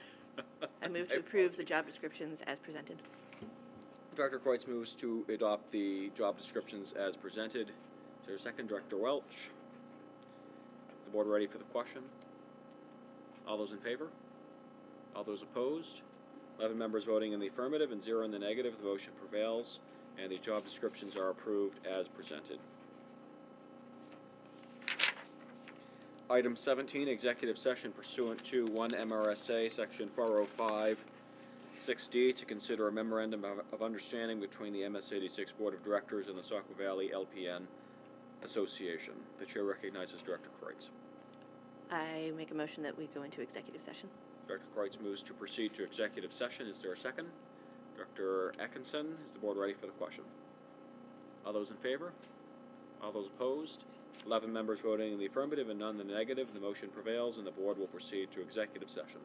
I move to approve the job descriptions as presented. Director Kreutz moves to adopt the job descriptions as presented. Is there a second? Director Welch. Is the board ready for the question? All those in favor? All those opposed? 11 members voting in the affirmative and 0 in the negative. The motion prevails, and the job descriptions are approved as presented. Item 17, executive session pursuant to 1 MRSA Section 405 6D to consider a memorandum of understanding between the MSAD6 Board of Directors and the Saco Valley LPN Association. The chair recognizes Director Kreutz. I make a motion that we go into executive session. Director Kreutz moves to proceed to executive session. Is there a second? Director Atkinson, is the board ready for the question? All those in favor? All those opposed? 11 members voting in the affirmative and none in the negative. The motion prevails, and the board will proceed to executive session.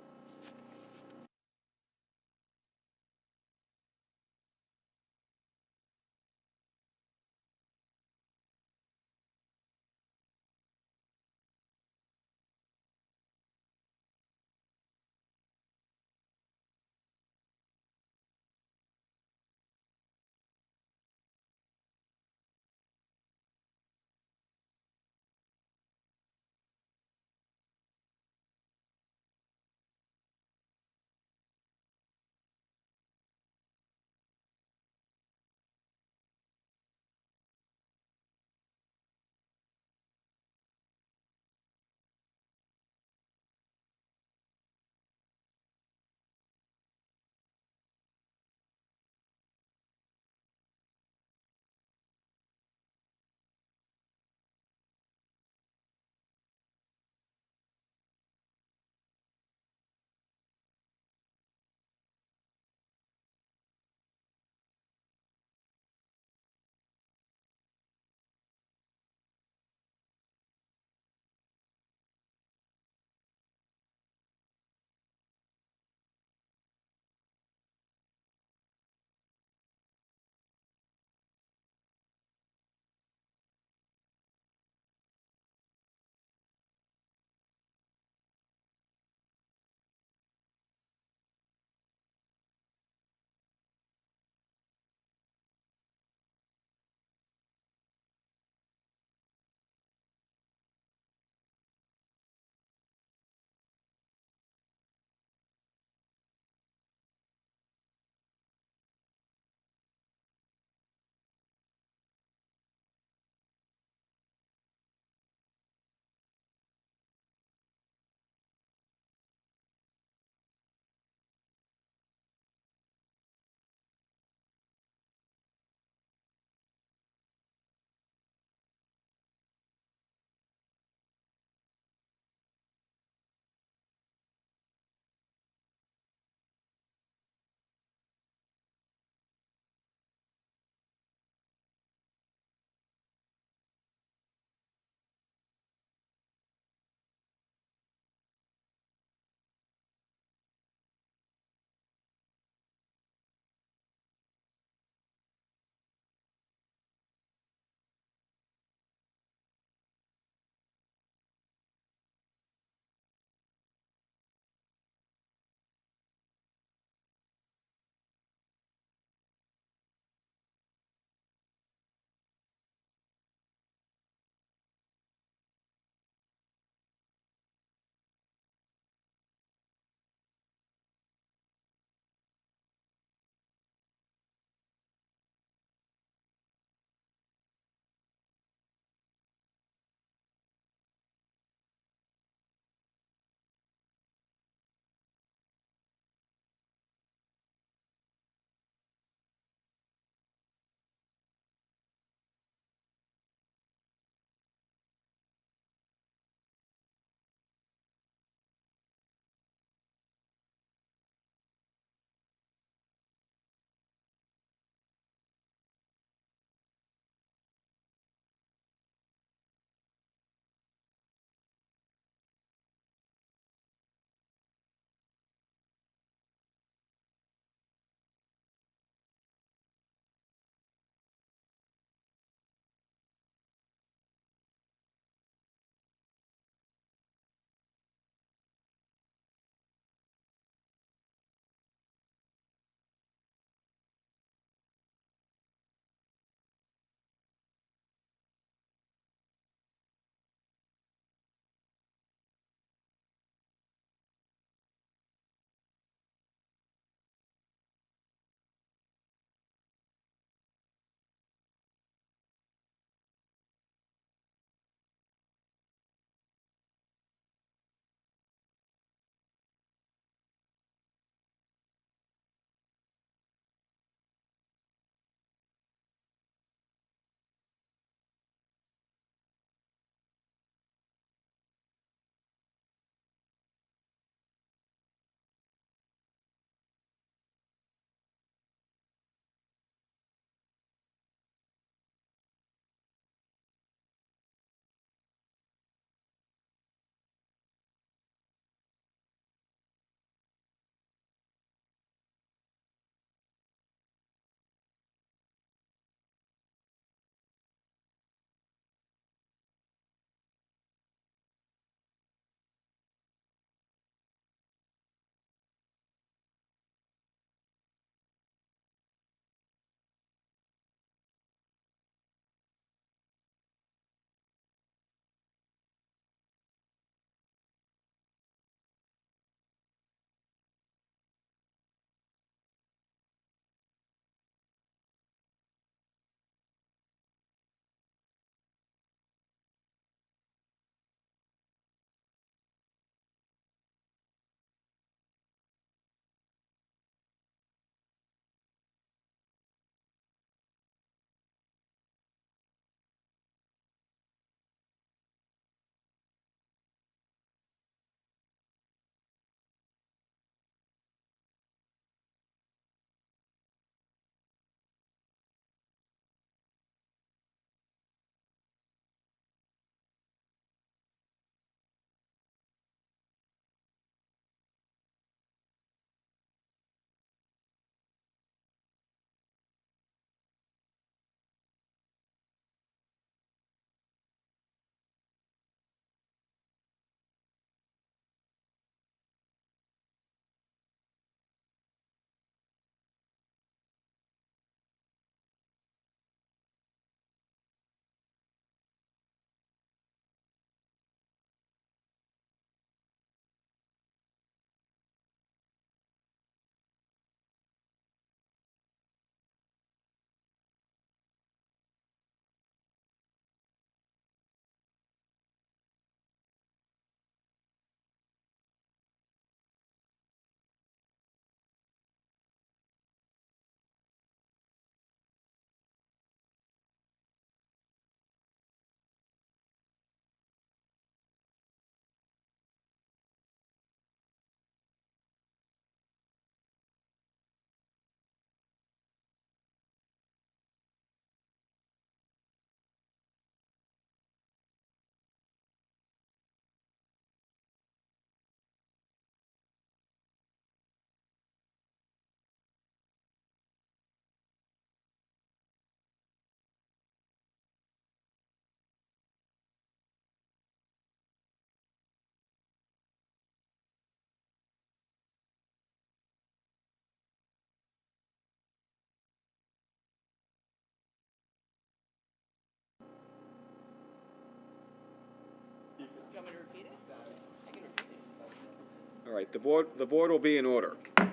All right, the board will be in order. Yeah.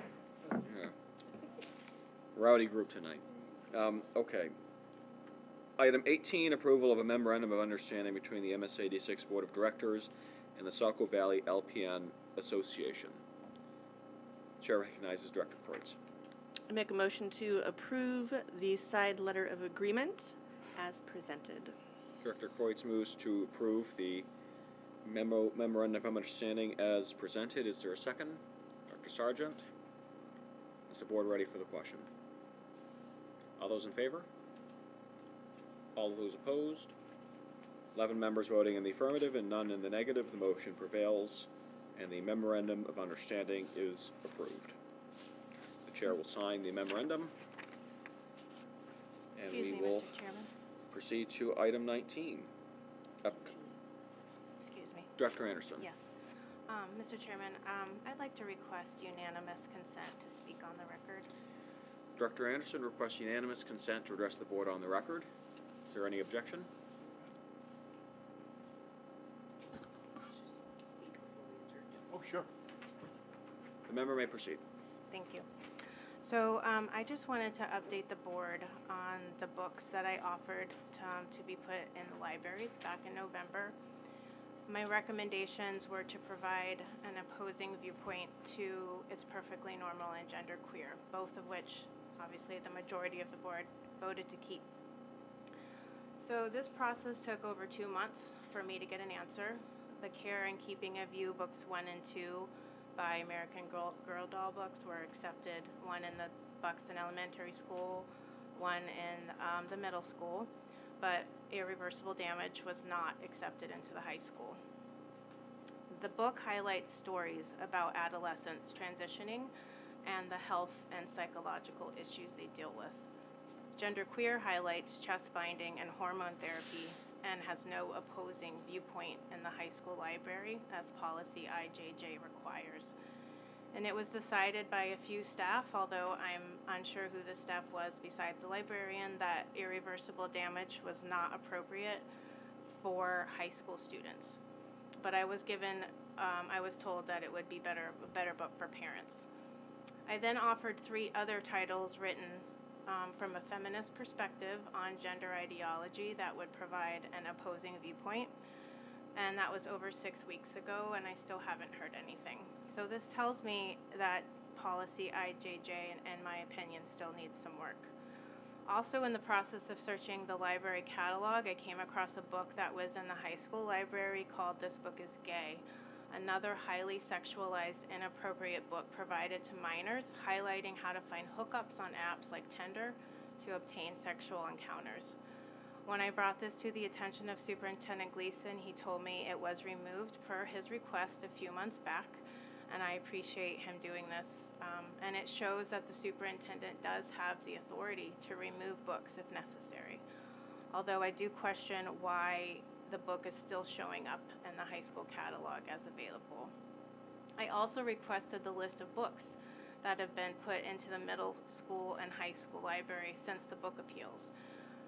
Rowdy group tonight. Okay. Item 18, approval of a memorandum of understanding between the MSAD6 Board of Directors and the Saco Valley LPN Association. Chair recognizes Director Kreutz. I make a motion to approve the side letter of agreement as presented. Director Kreutz moves to approve the memorandum of understanding as presented. Is there a second? Dr. Sargent? Is the board ready for the question? All those in favor? All those opposed? 11 members voting in the affirmative and none in the negative. The motion prevails, and the memorandum of understanding is approved. The chair will sign the memorandum, and Excuse we me, will Mr. Chairman. proceed to item 19. Excuse me. Director Anderson. Yes. Mr. Chairman, I'd like to request unanimous consent to speak on the record. Director Anderson requests unanimous consent to address the board on the record. Is there any objection? Oh, sure. The member may proceed. Thank you. So I just wanted to update the board on the books that I offered to be put in the libraries back in November. My recommendations were to provide an opposing viewpoint to It's Perfectly Normal and Genderqueer, both of which, obviously, the majority of the board voted to keep. So this process took over 2 months for me to get an answer. The Care and Keeping of You books 1 and 2 by American Girl Doll Books were accepted, one in the Buxton Elementary School, one in the middle school, but Irreversible Damage was not accepted into the high school. The book highlights stories about adolescents transitioning and the health and psychological issues they deal with. Genderqueer highlights chest binding and hormone therapy and has no opposing viewpoint in the high school library as policy IJJ requires. And it was decided by a few staff, although I'm unsure who the staff was besides the librarian, that Irreversible Damage was not appropriate for high school students. But I was told that it would be a better book for parents. I then offered 3 other titles written from a feminist perspective on gender ideology that would provide an opposing viewpoint. And that was over 6 weeks ago, and I still haven't heard anything. So this tells me that policy IJJ, in my opinion, still needs some work. Also, in the process of searching the library catalog, I came across a book that was in the high school library called This Book is Gay, another highly sexualized, inappropriate book provided to minors, highlighting how to find hookups on apps like Tinder to obtain sexual encounters. When I brought this to the attention of Superintendent Gleason, he told me it was removed per his request a few months back, and I appreciate him doing this. And it shows that the superintendent does have the authority to remove books if necessary. Although I do question why the book is still showing up in the high school catalog as available. I also requested the list of books that have been put into the middle school and high school library since the book appeals.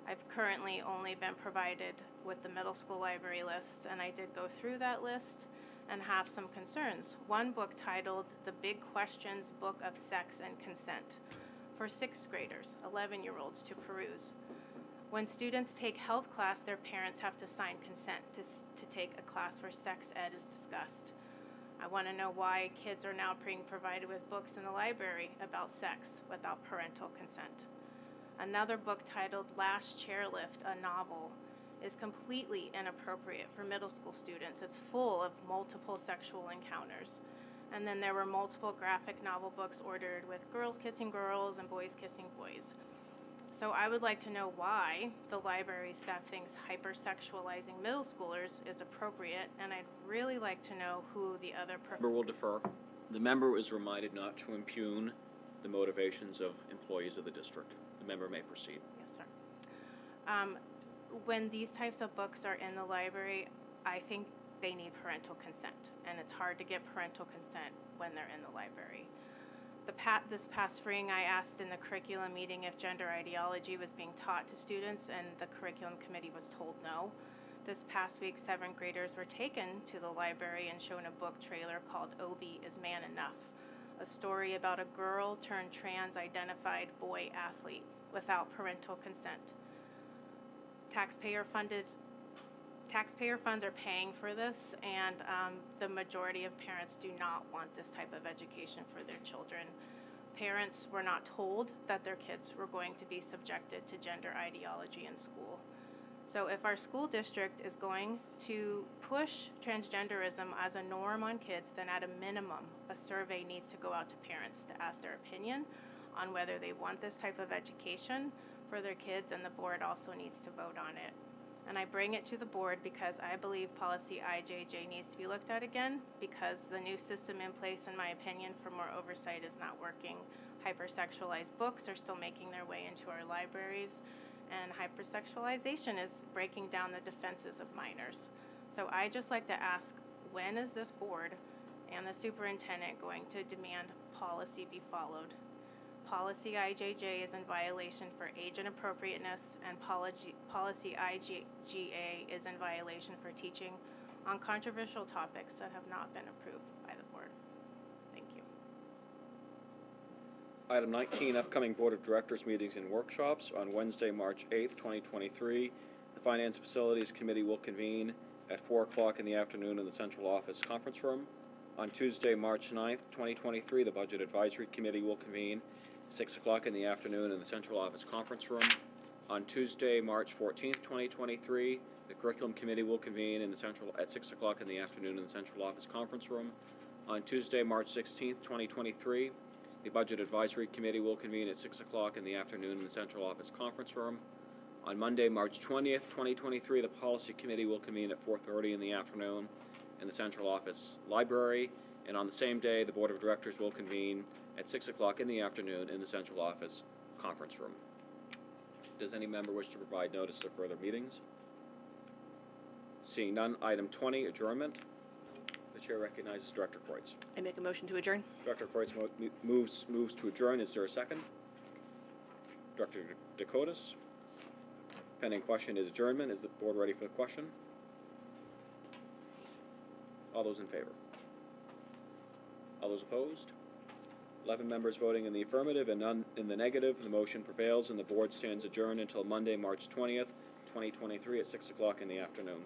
I've currently only been provided with the middle school library list, and I did go through that list and have some concerns. One book titled The Big Questions Book of Sex and Consent for 6th graders, 11-year-olds to peruse. When students take health class, their parents have to sign consent to take a class where sex ed is discussed. I want to know why kids are now being provided with books in the library about sex without parental consent. Another book titled Last Chairlift, a Novel, is completely inappropriate for middle school students. It's full of multiple sexual encounters. And then there were multiple graphic novel books ordered with girls kissing girls and boys kissing boys. So I would like to know why the library staff thinks hypersexualizing middle schoolers is appropriate, and I'd really like to know who the other Member will defer. The member is reminded not to impugn the motivations of employees of the district. The member may proceed. Yes, sir. When these types of books are in the library, I think they need parental consent, and it's hard to get parental consent when they're in the library. This past spring, I asked in the curriculum meeting if gender ideology was being taught to students, and the curriculum committee was told no. This past week, 7th graders were taken to the library and shown a book trailer called Obi Is Man Enough, a story about a girl turned trans-identified boy athlete without parental consent. Taxpayer funds are paying for this, and the majority of parents do not want this type of education for their children. Parents were not told that their kids were going to be subjected to gender ideology in school. So if our school district is going to push transgenderism as a norm on kids, then at a minimum, a survey needs to go out to parents to ask their opinion on whether they want this type of education for their kids, and the board also needs to vote on it. And I bring it to the board because I believe policy IJJ needs to be looked at again, because the new system in place, in my opinion, for more oversight is not working. Hypersexualized books are still making their way into our libraries, and hypersexualization is breaking down the defenses of minors. So I just like to ask, when is this board and the superintendent going to demand policy be followed? Policy IJJ is in violation for age inappropriateness, and policy IGA is in violation for teaching on controversial topics that have not been approved by the board. Thank you. Item 19, upcoming Board of Directors meetings and workshops. On Wednesday, March 8th, 2023, the Finance Facilities Committee will convene at 4 o'clock in the afternoon in the Central Office Conference Room. On Tuesday, March 9th, 2023, the Budget Advisory Committee will convene 6 o'clock in the afternoon in the Central Office Conference Room. On Tuesday, March 14th, 2023, the Curriculum Committee will convene at 6 o'clock in the afternoon in the Central Office Conference Room. On Tuesday, March 16th, 2023, the Budget Advisory Committee will convene at 6 o'clock in the afternoon in the Central Office Conference Room. On Monday, March 20th, 2023, the Policy Committee will convene at 4:30 in the afternoon in the Central Office Library. And on the same day, the Board of Directors will convene at 6 o'clock in the afternoon in the Central Office Conference Room. Does any member wish to provide notice of further meetings? Seeing none, item 20, adjournment. The chair recognizes Director Kreutz. I make a motion to adjourn. Director Kreutz moves to adjourn. Is there a second? Director Dakotas. Pending question is adjournment. Is the board ready for the question? All those in favor? All those opposed? 11 members voting in the affirmative and none in the negative. The motion prevails and the board stands adjourned until Monday, March 20th, 2023 at 6 o'clock in the afternoon.